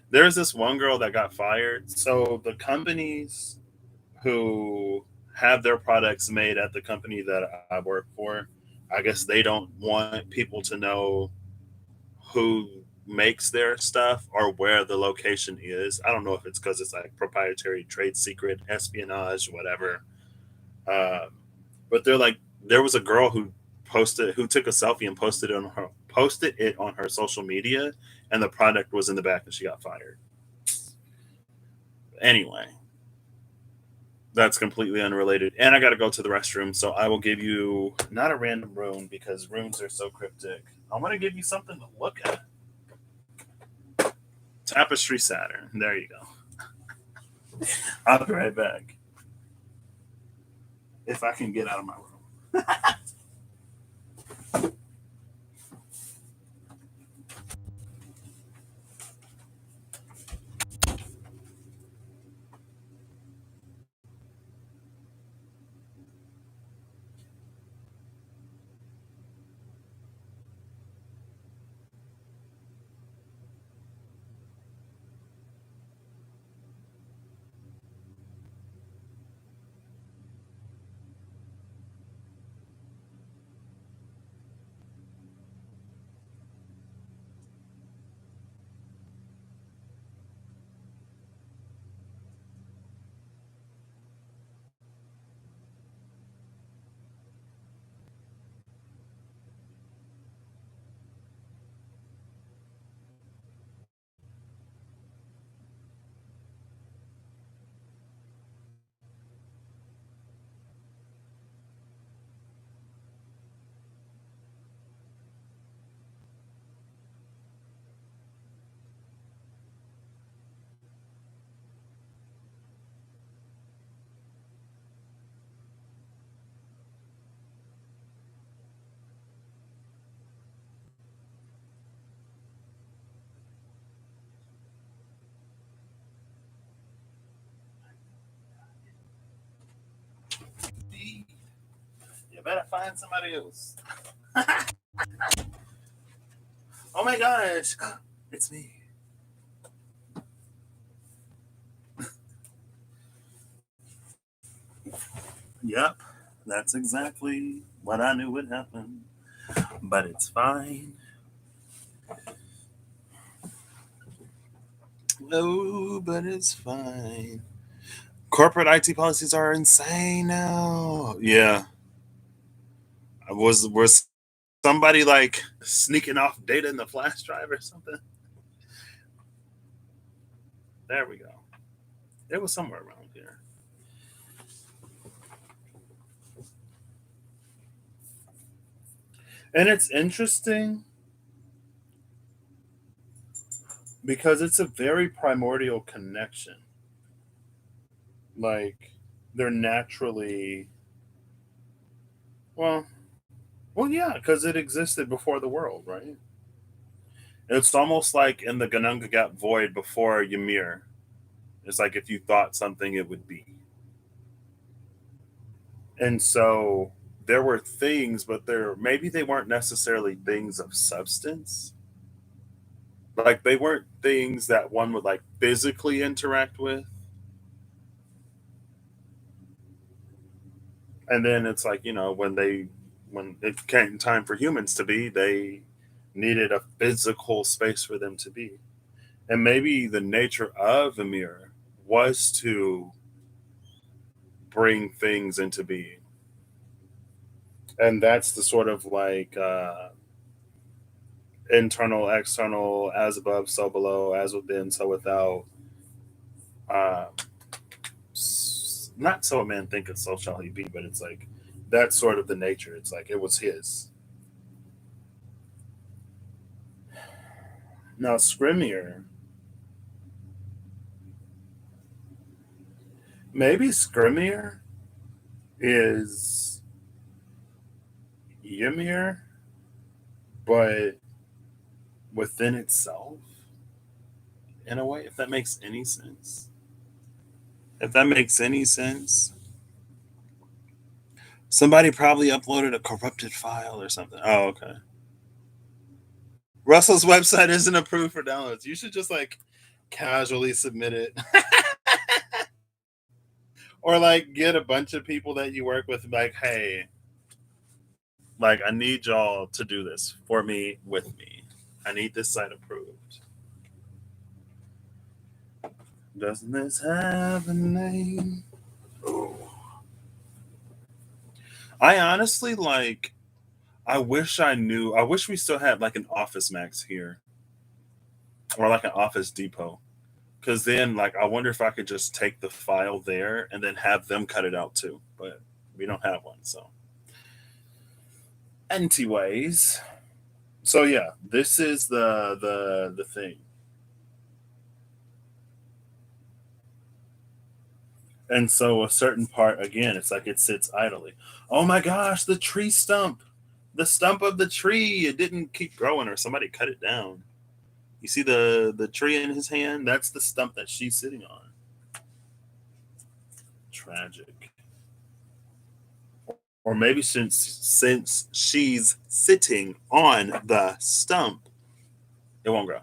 there's this one girl that got fired. So the companies who have their products made at the company that I work for, I guess they don't want people to know who makes their stuff or where the location is. I don't know if it's because it's like proprietary trade secret, espionage, whatever. Um, but they're like, there was a girl who took a selfie and posted it on her social media, and the product was in the back, and she got fired. Anyway, that's completely unrelated. And I got to go to the restroom, so I will give you not a random rune because runes are so cryptic. I want to give you something to look at. Tapestry Saturn. There you go. I'll be right back if I can get out of my room. You better find somebody else. Oh my gosh, it's me. Yep, that's exactly what I knew would happen. But it's fine. Oh, but it's fine. Corporate IT policies are insane now. Yeah. Was somebody like sneaking off data in the flash drive or something? There we go. It was somewhere around here. And it's interesting because it's a very primordial connection. Like they're naturally well, well, yeah, because it existed before the world, right? It's almost like in the Ganunga Gap void before Ymir. It's like if you thought something, it would be. And so there were things, but there maybe they weren't necessarily things of substance. Like they weren't things that one would like physically interact with. And then it's like, when it came time for humans to be, they needed a physical space for them to be. And maybe the nature of Ymir was to bring things into being. And that's the sort of like internal, external, as above, so below, as within, so without. Uh, Not so a man thinketh, so shall he be, but it's like that's sort of the nature. It's like it was his. Now, Skrymir, maybe Skrymir is Ymir, but within itself, in a way, if that makes any sense. If that makes any sense. Somebody probably uploaded a corrupted file or something. Oh, okay. Russell's website isn't approved for downloads. You should just like casually submit it. Or like get a bunch of people that you work with, like, hey, like I need y'all to do this for me with me. I need this site approved. Doesn't this have a name? Oh. I honestly like. I wish I knew. I wish we still had like an Office Max here, or like an Office Depot. Because then, like, I wonder if I could just take the file there and then have them cut it out too. But we don't have one, so. Anyways, so yeah, this is the thing. And so a certain part again, it's like it sits idly. Oh my gosh, the tree stump. The stump of the tree. It didn't keep growing or somebody cut it down. You see the tree in his hand? That's the stump that she's sitting on. Tragic. Or maybe since she's sitting on the stump, it won't grow.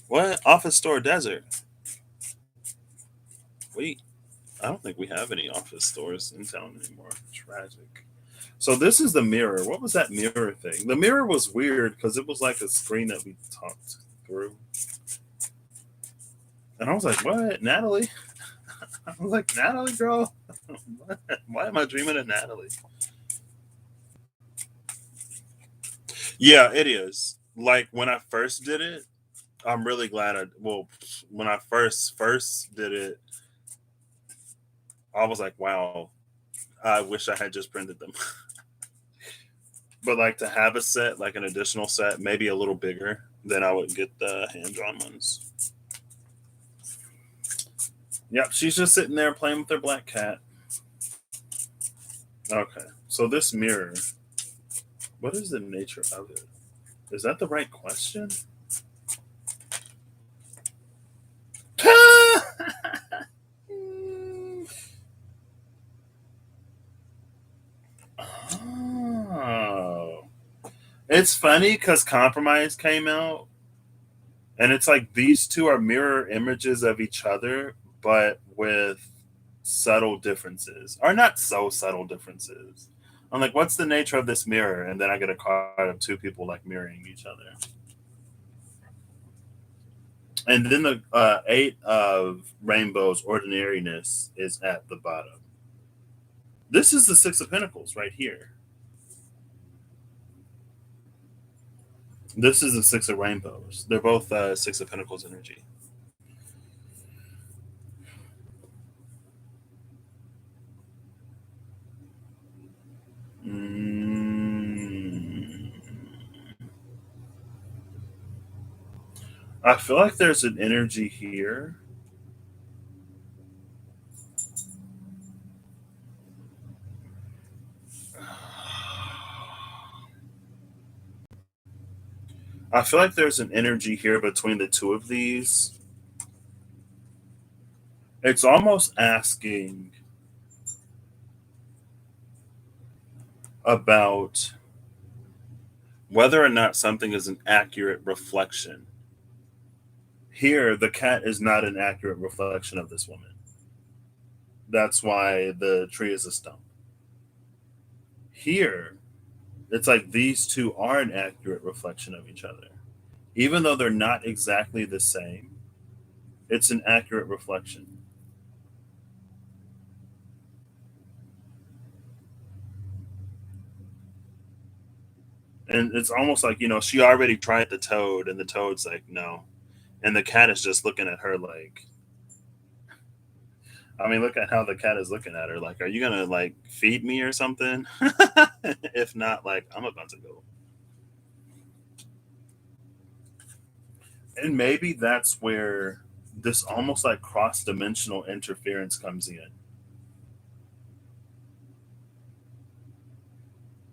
What? Office store desert. Wait, I don't think we have any office stores in town anymore. Tragic. So this is the mirror. What was that mirror thing? The mirror was weird because it was like a screen that we talked through. And I was like, what? Natalie? I was like, Natalie, girl? Why am I dreaming of Natalie? Yeah, it is. Like when I first did it, I'm really glad well, when I first did it, I was like, wow, I wish I had just printed them. But like to have a set, like an additional set, maybe a little bigger, then I would get the hand drawn ones. Yep, she's just sitting there playing with her black cat. Okay, so this mirror, what is the nature of it? Is that the right question? Oh, it's funny because Compromise came out, And it's like these two are mirror images of each other, but with subtle differences, or not so subtle differences. I'm like, what's the nature of this mirror? And then I get a card of two people like mirroring each other. And then the eight of rainbows, ordinariness, is at the bottom. This is the Six of Pentacles right here. This is the Six of Rainbows. They're both Six of Pentacles energy. Mm. I feel like there's an energy here. I feel like there's an energy here between the two of these. It's almost asking about whether or not something is an accurate reflection. Here, the cat is not an accurate reflection of this woman. That's why the tree is a stump. Here, it's like these two are an accurate reflection of each other. Even though they're not exactly the same, it's an accurate reflection. And it's almost like, she already tried the toad, and the toad's like, no. And the cat is just looking at her like, I mean, look at how the cat is looking at her. Like, are you gonna like feed me or something? If not, like, I'm about to go. And maybe that's where this almost like cross dimensional interference comes in.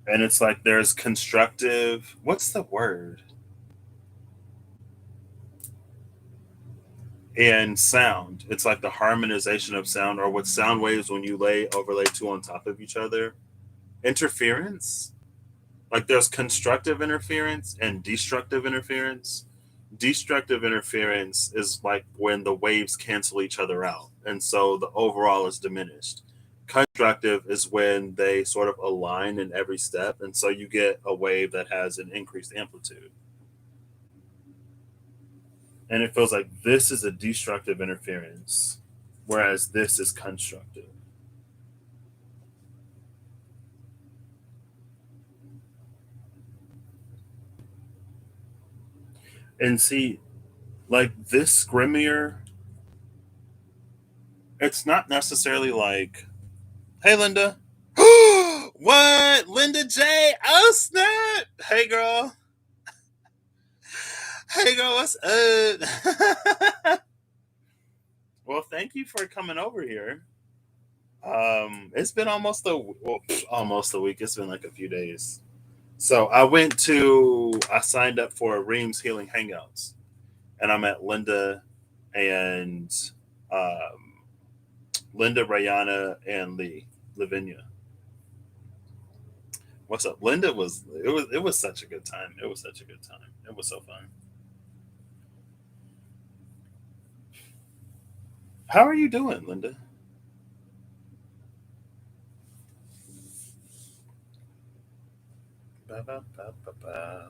And it's like there's constructive, what's the word? And sound. It's like the harmonization of sound, or what sound waves when you overlay two on top of each other. Interference. Like there's constructive interference and destructive interference. Destructive interference is like when the waves cancel each other out, and so the overall is diminished. Constructive is when they sort of align in every step, and so you get a wave that has an increased amplitude. And it feels like this is a destructive interference, whereas this is constructive. And see, like this Grimier, it's not necessarily like, hey, Linda. What? Linda J? Oh, snap. Hey, girl. Hey, girl, what's up? Well, thank you for coming over here. It's been almost a week. It's been like a few days. So I signed up for Reams Healing Hangouts, and I met and um, Linda, Rayana, and Lavinia. What's up? It was such a good time. It was such a good time. It was so fun. How are you doing, Linda? Ba, ba, ba, ba, ba.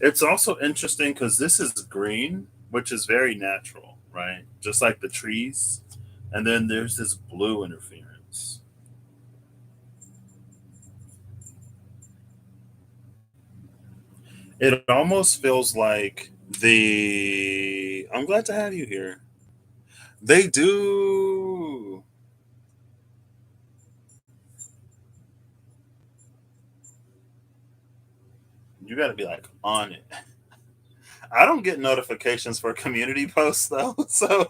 It's also interesting because this is green, which is very natural, right? Just like the trees. And then there's this blue interference. It almost feels like I'm glad to have you here. They do. You got to be like on it. I don't get notifications for community posts though. So,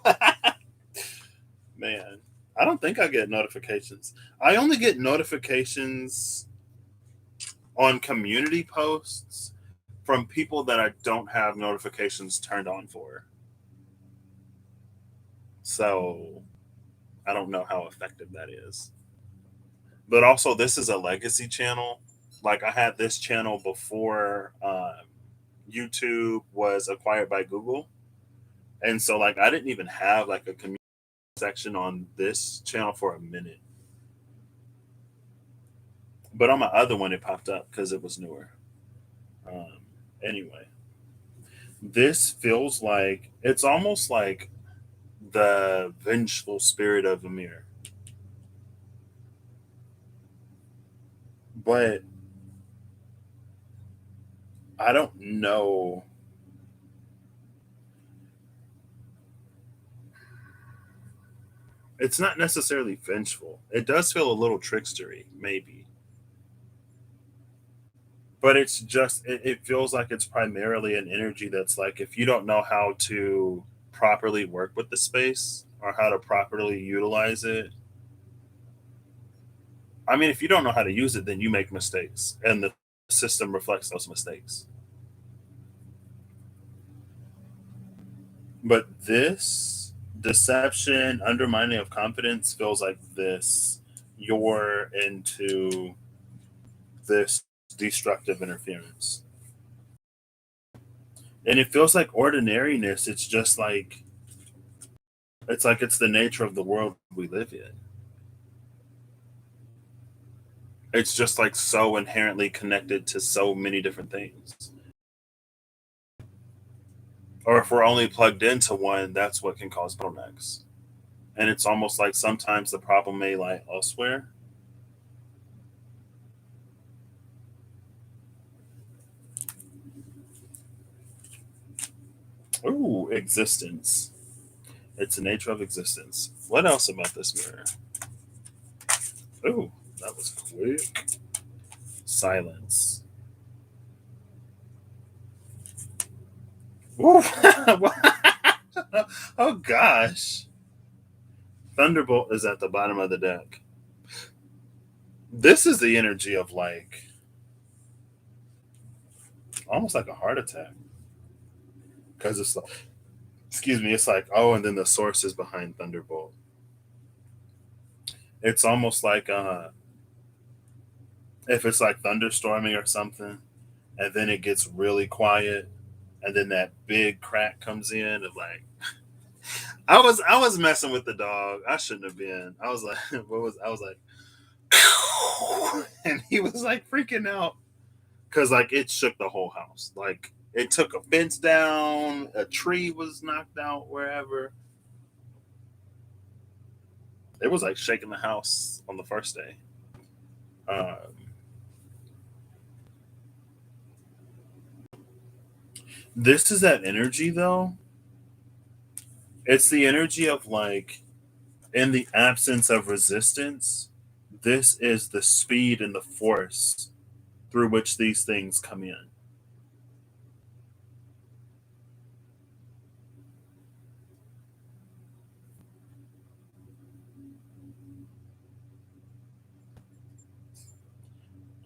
man, I don't think I get notifications. I only get notifications on community posts from people that I don't have notifications turned on for. So I don't know how effective that is. But also, this is a legacy channel. Like I had this channel before YouTube was acquired by Google, and so like I didn't even have like a community section on this channel for a minute. But on my other one, it popped up because it was newer. Um, anyway, this feels like it's almost like the vengeful spirit of Amir, but I don't know. It's not necessarily vengeful. It does feel a little trickstery, maybe, but it's just it feels like it's primarily an energy that's like if you don't know how to properly work with the space or how to properly utilize it. I mean, if you don't know how to use it, then you make mistakes, and the system reflects those mistakes. But this deception, undermining of confidence feels like this. You're into this destructive interference. And it feels like ordinariness. It's just like it's the nature of the world we live in. It's just like so inherently connected to so many different things. Or if we're only plugged into one, that's what can cause bottlenecks. And it's almost like sometimes the problem may lie elsewhere. Ooh, existence. It's the nature of existence. What else about this mirror? Ooh, that was quick. Silence. Ooh. Oh gosh. Thunderbolt is at the bottom of the deck. This is the energy of like almost like a heart attack. Because it's like, excuse me, it's like, oh, and then the source is behind Thunderbolt. It's almost like if it's like thunderstorming or something, and then it gets really quiet, and then that big crack comes in, and like I was messing with the dog. I shouldn't have been. I was like, what was I was like, and he was like freaking out because like it shook the whole house. Like it took a fence down, a tree was knocked out wherever. It was like shaking the house on the first day. Um, this is that energy though. It's the energy of like in the absence of resistance. This is the speed and the force through which these things come in.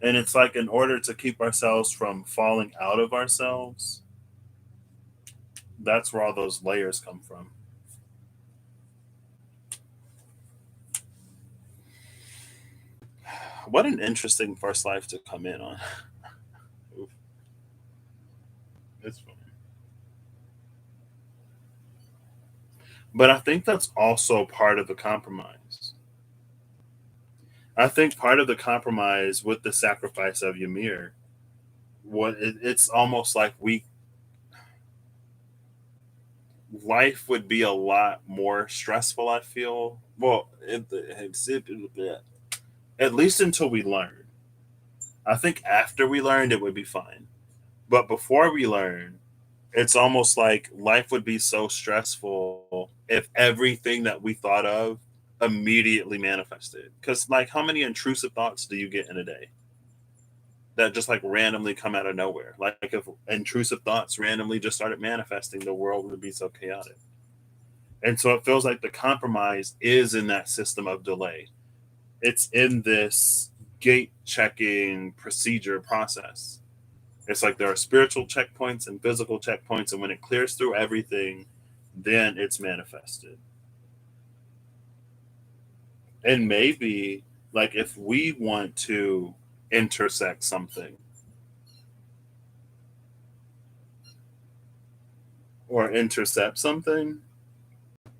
And it's like in order to keep ourselves from falling out of ourselves, that's where all those layers come from. What an interesting first life to come in on. Oof, it's funny. But I think that's also part of the compromise. I think part of the compromise with the sacrifice of Ymir, it's almost like we life would be a lot more stressful. I feel well, at least until we learn. I think after we learned, it would be fine. But before we learn, it's almost like life would be so stressful if everything that we thought of immediately manifested. Because, like, how many intrusive thoughts do you get in a day that just like randomly come out of nowhere? Like, if intrusive thoughts randomly just started manifesting, the world would be so chaotic. And so it feels like the compromise is in that system of delay. It's in this gate checking procedure process. It's like there are spiritual checkpoints and physical checkpoints, and when it clears through everything, then it's manifested. And maybe, like, if we want to intersect something or intercept something,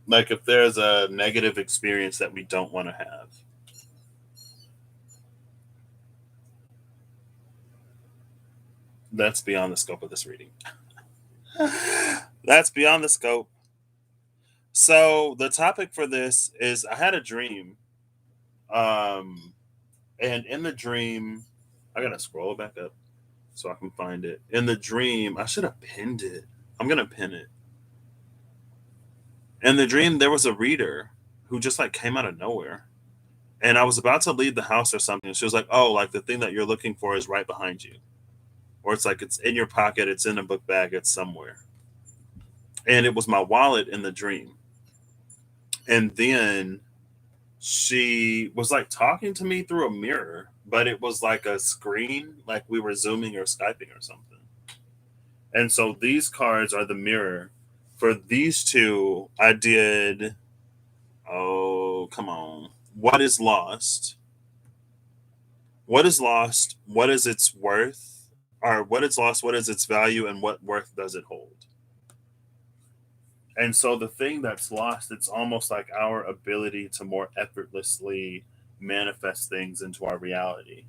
like if there's a negative experience that we don't want to have, that's beyond the scope of this reading. That's beyond the scope. So the topic for this is I had a dream. Um and in the dream, I gotta scroll back up so I can find it. In the dream, I should have pinned it. I'm gonna pin it. In the dream, there was a reader who just like came out of nowhere. And I was about to leave the house or something. She was like, "Oh, like the thing that you're looking for is right behind you." Or it's like it's in your pocket, it's in a book bag, it's somewhere. And it was my wallet in the dream. And then she was like talking to me through a mirror, but it was like a screen, like we were zooming or skyping or something. And so these cards are the mirror. For these two, I did, oh, come on. What is lost? What is lost? What is its worth? Or what is lost? What is its value? And what worth does it hold? And so the thing that's lost, it's almost like our ability to more effortlessly manifest things into our reality.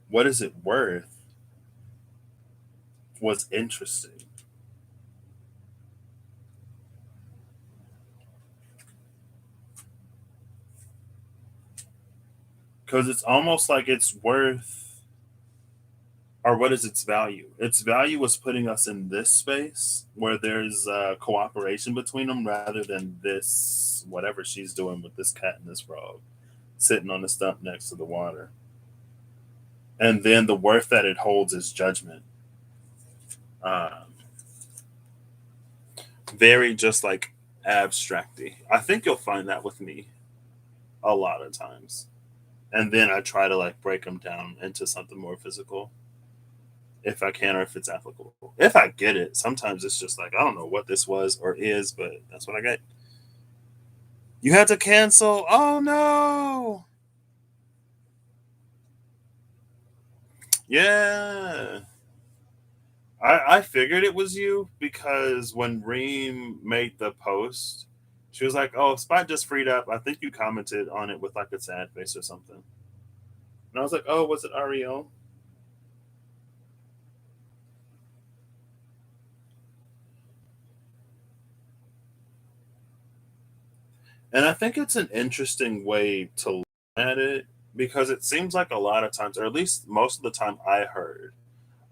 What is it worth was interesting because it's almost like it's worth, or what is its value? Its value was putting us in this space where there's cooperation between them rather than this, whatever she's doing with this cat and this frog sitting on the stump next to the water. And then the worth that it holds is judgment. Um, Very just like abstracty. I think you'll find that with me a lot of times. And then I try to like break them down into something more physical if I can or if it's applicable. If I get it, sometimes it's just like I don't know what this was or is, but that's what I get. You had to cancel. Oh no. Yeah. I figured it was you because when Reem made the post, she was like, "Oh, spot just freed up." I think you commented on it with like a sad face or something. And I was like, "Oh, was it Ariel?" And I think it's an interesting way to look at it because it seems like a lot of times, or at least most of the time, I heard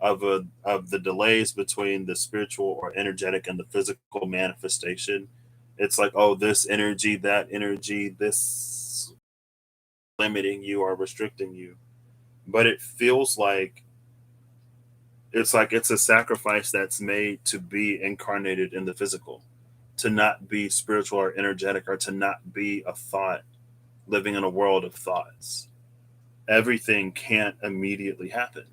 of the delays between the spiritual or energetic and the physical manifestation. It's like, oh, this energy, that energy, this limiting you or restricting you. But it feels like it's a sacrifice that's made to be incarnated in the physical, to not be spiritual or energetic, or to not be a thought living in a world of thoughts. Everything can't immediately happen.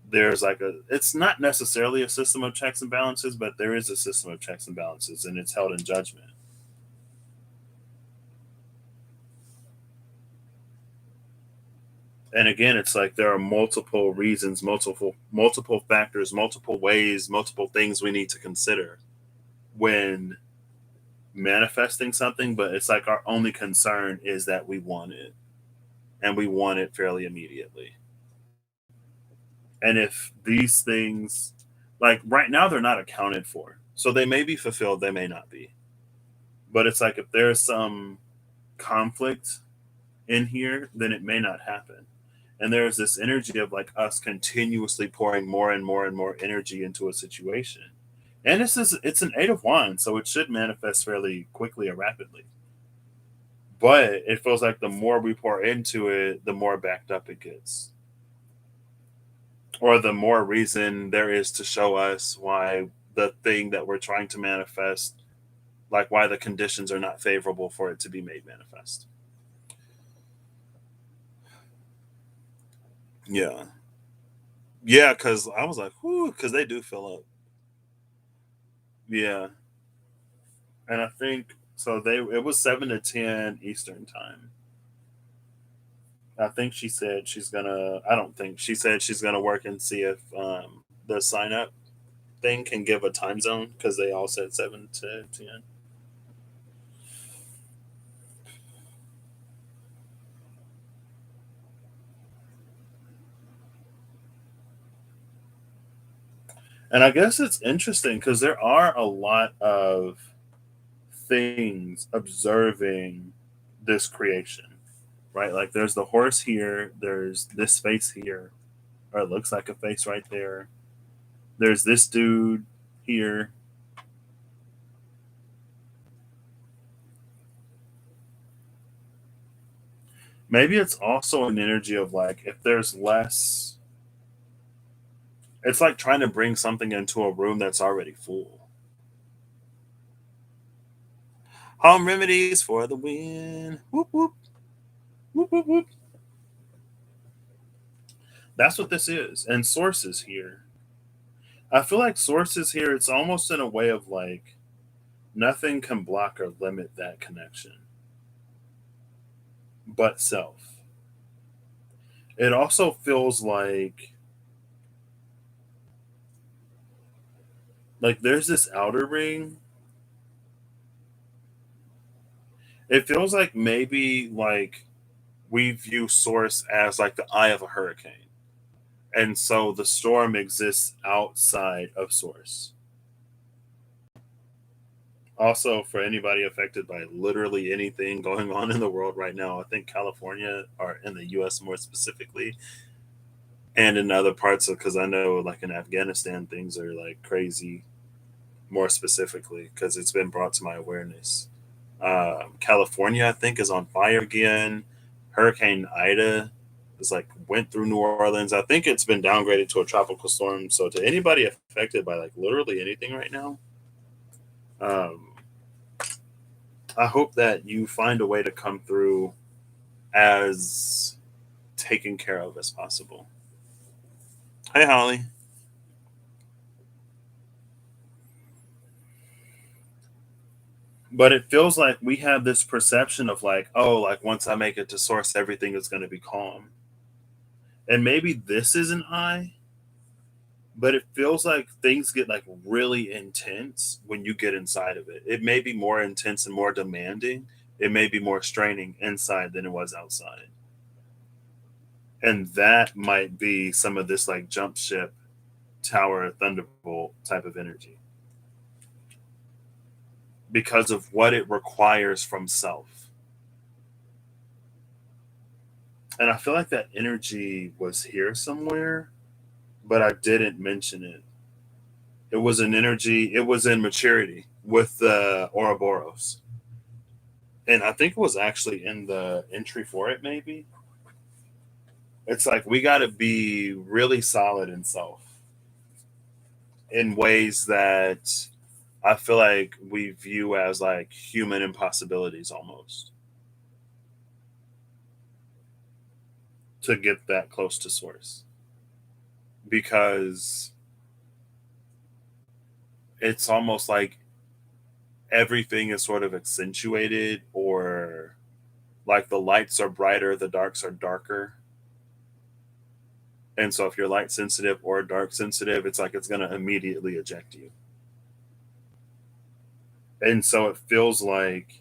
There's like it's not necessarily a system of checks and balances, but there is a system of checks and balances, and it's held in judgment. And again, it's like there are multiple reasons, multiple factors, multiple ways, multiple things we need to consider when manifesting something, but it's like our only concern is that we want it and we want it fairly immediately. And if these things, like right now, they're not accounted for. So they may be fulfilled, they may not be. But it's like if there's some conflict in here, then it may not happen. And there's this energy of like us continuously pouring more and more and more energy into a situation. And it's an 8 of wands, so it should manifest fairly quickly or rapidly. But it feels like the more we pour into it, the more backed up it gets. Or the more reason there is to show us why the thing that we're trying to manifest, like why the conditions are not favorable for it to be made manifest. Yeah. Yeah, because I was like, whoo, because they do fill up. Yeah. And I think So it was 7 to 10 Eastern time. I think she said she's gonna. I don't think she said she's gonna work and see if the sign up thing can give a time zone because they all said 7 to 10. And I guess it's interesting because there are a lot of things observing this creation, right? Like there's the horse here, there's this face here, or it looks like a face right there. There's this dude here. Maybe it's also an energy of like if there's less, it's like trying to bring something into a room that's already full. Home remedies for the win. Whoop whoop whoop whoop whoop. That's what this is. And sources here. I feel like sources here. It's almost in a way of like nothing can block or limit that connection, but self. It also feels like there's this outer ring. It feels like maybe like we view source as like the eye of a hurricane. And so the storm exists outside of source. Also, for anybody affected by literally anything going on in the world right now, I think California or in the US more specifically, and in other parts of, because I know like in Afghanistan, things are like crazy more specifically because it's been brought to my awareness. California, I think, is on fire again. Hurricane Ida is like went through New Orleans. I think it's been downgraded to a tropical storm. So to anybody affected by like literally anything right now, um, I hope that you find a way to come through as taken care of as possible. Hey, Holly. But it feels like we have this perception of like, oh, like once I make it to source, everything is going to be calm. And maybe this is an I, but it feels like things get like really intense when you get inside of it. It may be more intense and more demanding. It may be more straining inside than it was outside. And that might be some of this like jump ship tower thunderbolt type of energy because of what it requires from self. And I feel like that energy was here somewhere, but I didn't mention it. It was an energy, it was in maturity with the Ouroboros. And I think it was actually in the entry for it, maybe. It's like we got to be really solid in self in ways that I feel like we view as like human impossibilities almost to get that close to source because it's almost like everything is sort of accentuated or like the lights are brighter, the darks are darker. And so if you're light sensitive or dark sensitive, it's like it's going to immediately eject you. And so it feels like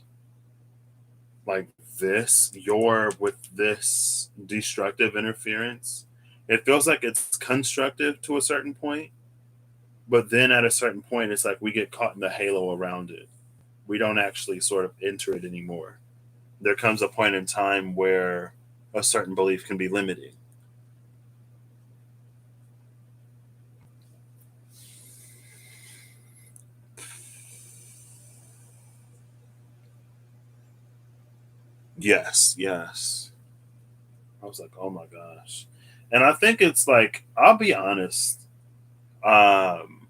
this, you're with this destructive interference. It feels like it's constructive to a certain point, but then at a certain point, it's like we get caught in the halo around it. We don't actually sort of enter it anymore. There comes a point in time where a certain belief can be limiting. Yes, yes. I was like, oh my gosh. And I think it's like, I'll be honest. Um,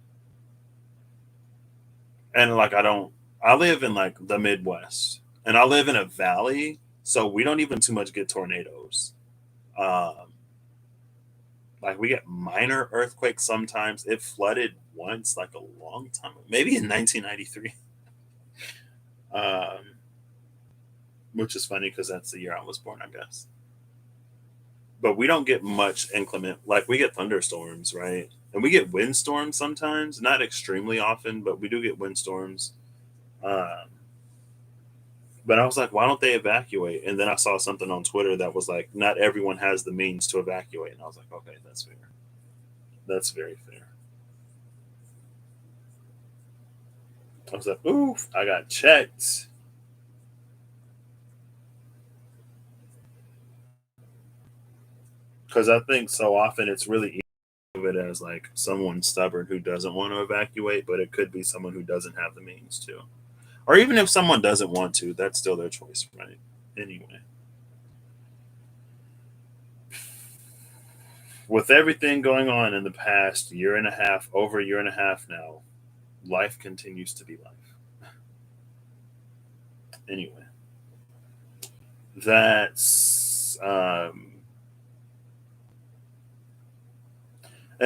and like, I live in like the Midwest and I live in a valley. So we don't even too much get tornadoes. Um, like we get minor earthquakes sometimes. It flooded once, like a long time, maybe in 1993. um, which is funny because that's the year I was born, I guess. But we don't get much inclement. Like we get thunderstorms, right? And we get windstorms sometimes, not extremely often, but we do get windstorms. Um, but I was like, why don't they evacuate? And then I saw something on Twitter that was like, not everyone has the means to evacuate. And I was like, okay, that's fair. That's very fair. I was like, oof, I got checked. Because I think so often it's really easy of it as like someone stubborn who doesn't want to evacuate, but it could be someone who doesn't have the means to. Or even if someone doesn't want to, that's still their choice, right? Anyway, with everything going on in the past year and a half, over a year and a half now, life continues to be life. Anyway, that's and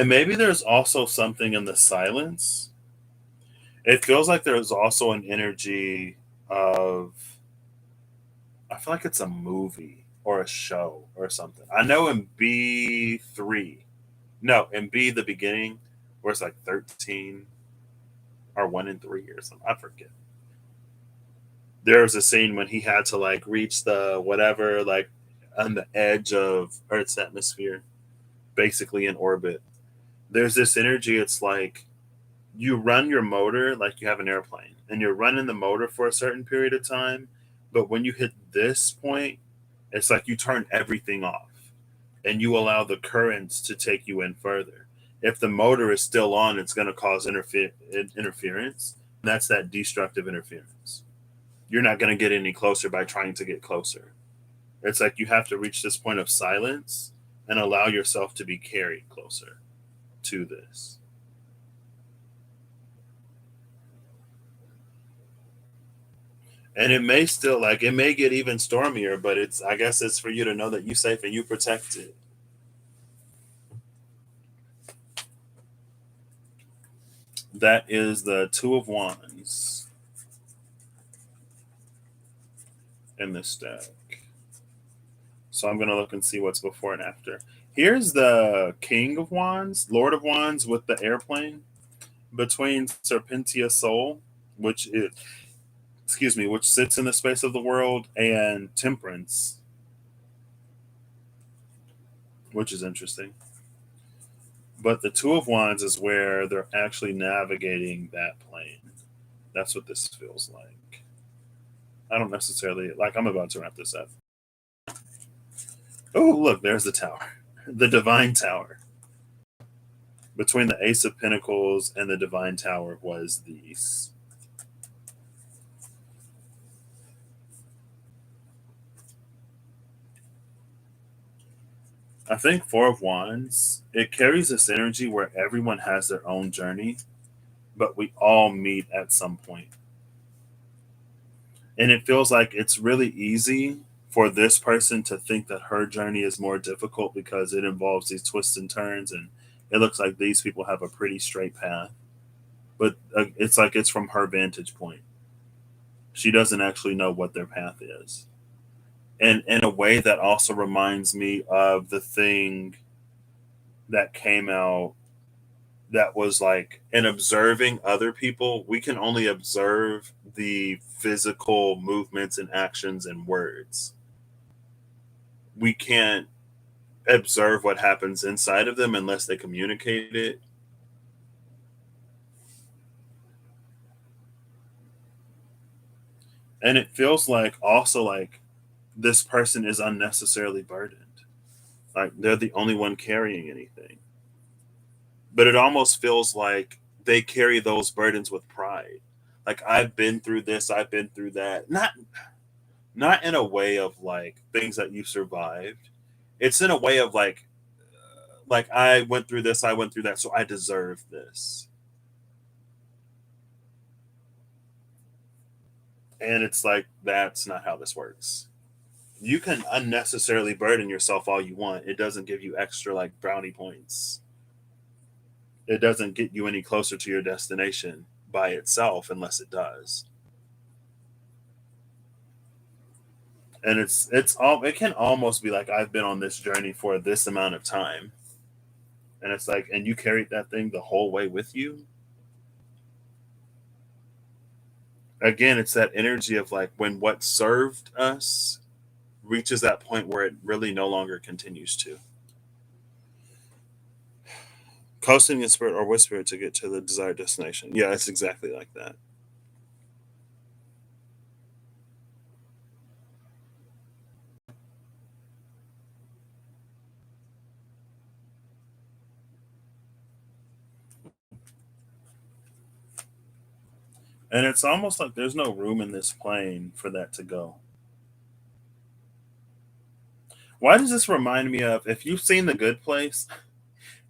maybe there's also something in the silence. It feels like there's also an energy of, I feel like it's a movie or a show or something. I know in B3, no, in B the beginning, where it's like 13 or 1 and 3 or something. I forget. There was a scene when he had to like reach the whatever, like on the edge of Earth's atmosphere, basically in orbit. There's this energy. It's like you run your motor like you have an airplane, and you're running the motor for a certain period of time. But when you hit this point, it's like you turn everything off and you allow the currents to take you in further. If the motor is still on, it's going to cause interference. And that's that destructive interference. You're not going to get any closer by trying to get closer. It's like you have to reach this point of silence and allow yourself to be carried closer to this. And it may still, like, it may get even stormier, but it's, I guess it's for you to know that you safe and you protected. That is the Two of Wands in this deck. So I'm going to look and see what's before and after. Here's the King of Wands, Lord of Wands with the airplane between Serpentia Soul, which is, excuse me, which sits in the space of the world, and Temperance, which is interesting. But the Two of Wands is where they're actually navigating that plane. That's what this feels like. I don't necessarily, like, I'm about to wrap this up. Oh, look, there's the tower, the Divine Tower. Between the Ace of Pentacles and the Divine Tower was these. I think Four of Wands, it carries this energy where everyone has their own journey, but we all meet at some point. And it feels like it's really easy for this person to think that her journey is more difficult because it involves these twists and turns, and it looks like these people have a pretty straight path. But it's like it's from her vantage point. She doesn't actually know what their path is. And in a way that also reminds me of the thing that came out that was like, in observing other people, we can only observe the physical movements and actions and words. We can't observe what happens inside of them unless they communicate it. And it feels like also like this person is unnecessarily burdened. Like they're the only one carrying anything. But it almost feels like they carry those burdens with pride. Like I've been through this, I've been through that. Not in a way of like things that you survived. It's in a way of like I went through this, I went through that, so I deserve this. And it's like that's not how this works. You can unnecessarily burden yourself all you want. It doesn't give you extra like brownie points. It doesn't get you any closer to your destination by itself unless it does. And it's all it can almost be like I've been on this journey for this amount of time, and it's like, and you carried that thing the whole way with you. Again, it's that energy of like when what served us reaches that point where it really no longer continues to. Coasting in spirit or with spirit to get to the desired destination. Yeah, it's exactly like that. And it's almost like there's no room in this plane for that to go. Why does this remind me of, if you've seen The Good Place,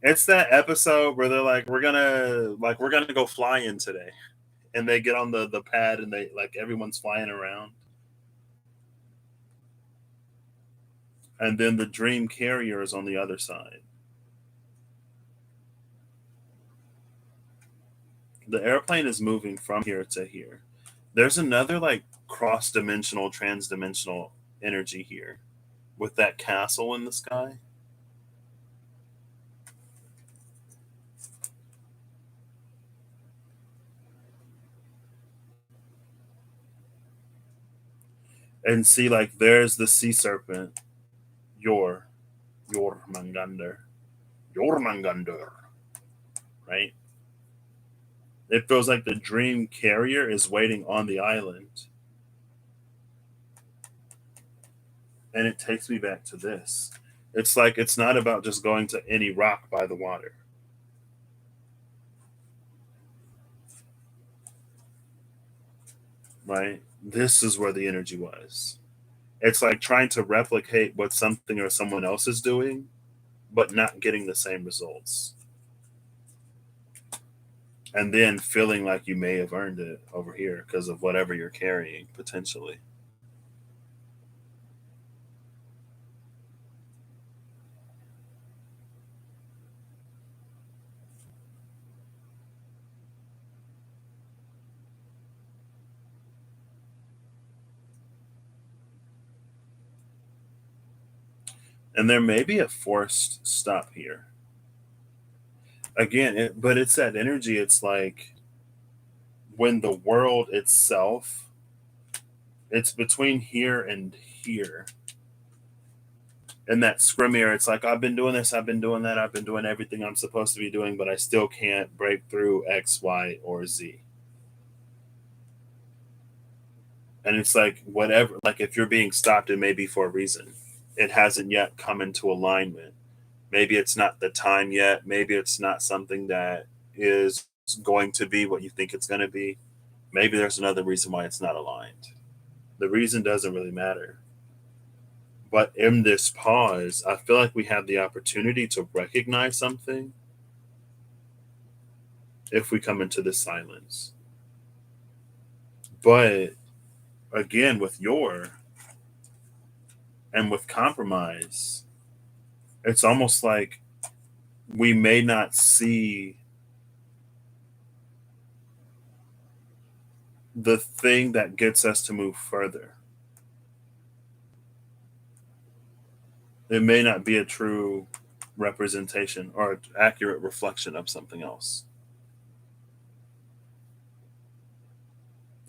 it's that episode where they're like, we're gonna go flying today. And they get on the pad and they like everyone's flying around. And then the dream carrier is on the other side. The airplane is moving from here to here. There's another like cross dimensional, trans-dimensional energy here with that castle in the sky. And see, like, there's the sea serpent, your your Mangander. Your Mangander. Right? It feels like the dream carrier is waiting on the island. And it takes me back to this. It's like it's not about just going to any rock by the water. Right? This is where the energy was. It's like trying to replicate what something or someone else is doing, but not getting the same results. And then feeling like you may have earned it over here because of whatever you're carrying potentially. And there may be a forced stop here. Again, but it's that energy. It's like when the world itself, it's between here and here. And that scrimmier, it's like, I've been doing this, I've been doing that, I've been doing everything I'm supposed to be doing, but I still can't break through X, Y, or Z. And it's like, whatever, like if you're being stopped, it may be for a reason. It hasn't yet come into alignment. Maybe it's not the time yet. Maybe it's not something that is going to be what you think it's going to be. Maybe there's another reason why it's not aligned. The reason doesn't really matter. But in this pause, I feel like we have the opportunity to recognize something if we come into this silence. But again, with your and with compromise, it's almost like we may not see the thing that gets us to move further. It may not be a true representation or accurate reflection of something else.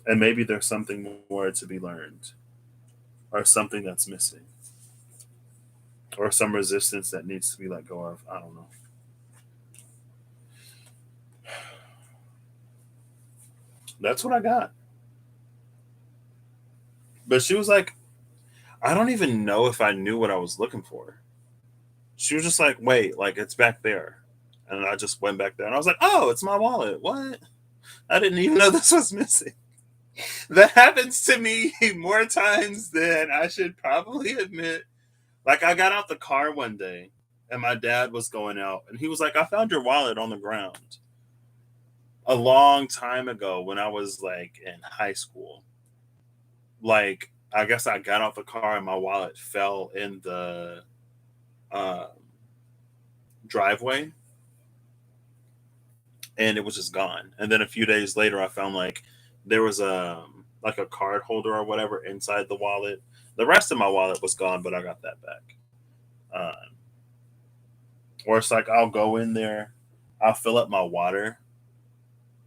And maybe there's something more to be learned, or something that's missing, or some resistance that needs to be let go of. I don't know. That's what I got. But she was like, I don't even know if I knew what I was looking for. She was just like, wait, like it's back there. And I just went back there and I was like, oh, it's my wallet. What? I didn't even know this was missing. That happens to me more times than I should probably admit. Like, I got out the car one day and my dad was going out and he was like, I found your wallet on the ground a long time ago when I was like in high school. Like, I guess I got out the car and my wallet fell in the uh, driveway and it was just gone. And then a few days later, I found like there was a like a card holder or whatever inside the wallet. The rest of my wallet was gone, but I got that back. Um, or it's like I'll go in there, I'll fill up my water,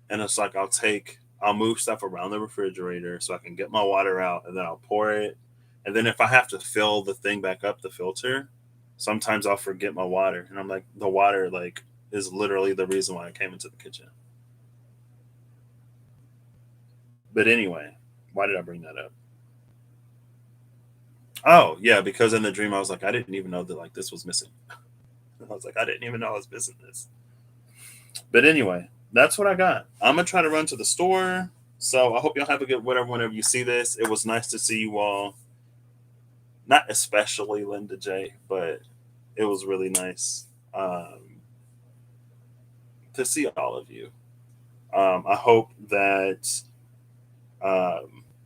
and it's like I'll move stuff around the refrigerator so I can get my water out, and then I'll pour it. And then if I have to fill the thing back up, the filter, sometimes I'll forget my water, and I'm like, the water like is literally the reason why I came into the kitchen. But anyway, why did I bring that up? Oh yeah, because in the dream I was like, I didn't even know that like this was missing. I was like, I didn't even know I was missing this. But anyway, that's what I got. I'm gonna try to run to the store. So I hope y'all have a good whatever whenever you see this. It was nice to see you all. Not especially Linda J, but it was really nice to see all of you. I hope that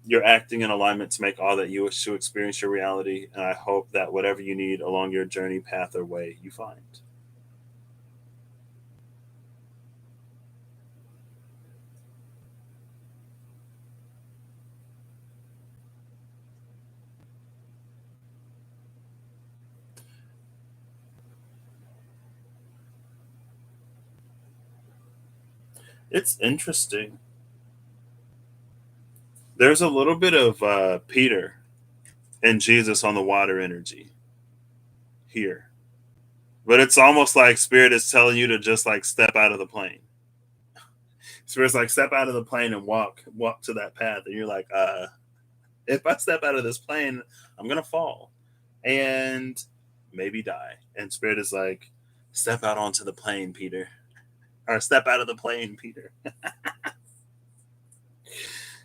you're acting in alignment to make all that you wish to experience your reality. And I hope that whatever you need along your journey, path, or way, you find. It's interesting. There's a little bit of Peter and Jesus on the water energy here. But it's almost like Spirit is telling you to just like step out of the plane. Spirit's like step out of the plane and walk to that path. And you're like, if I step out of this plane, I'm gonna fall and maybe die. And Spirit is like, step out onto the plane, Peter. Or step out of the plane, Peter.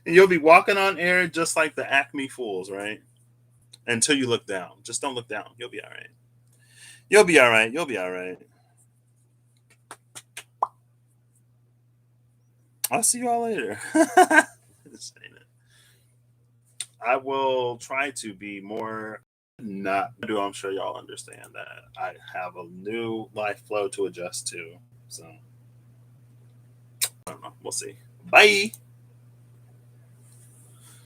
And you'll be walking on air just like the Acme Fools, right? Until you look down. Just don't look down. You'll be all right. You'll be all right. You'll be all right. I'll see you all later. I will try to be more not do. I'm sure y'all understand that I have a new life flow to adjust to. So I don't know. We'll see. Bye.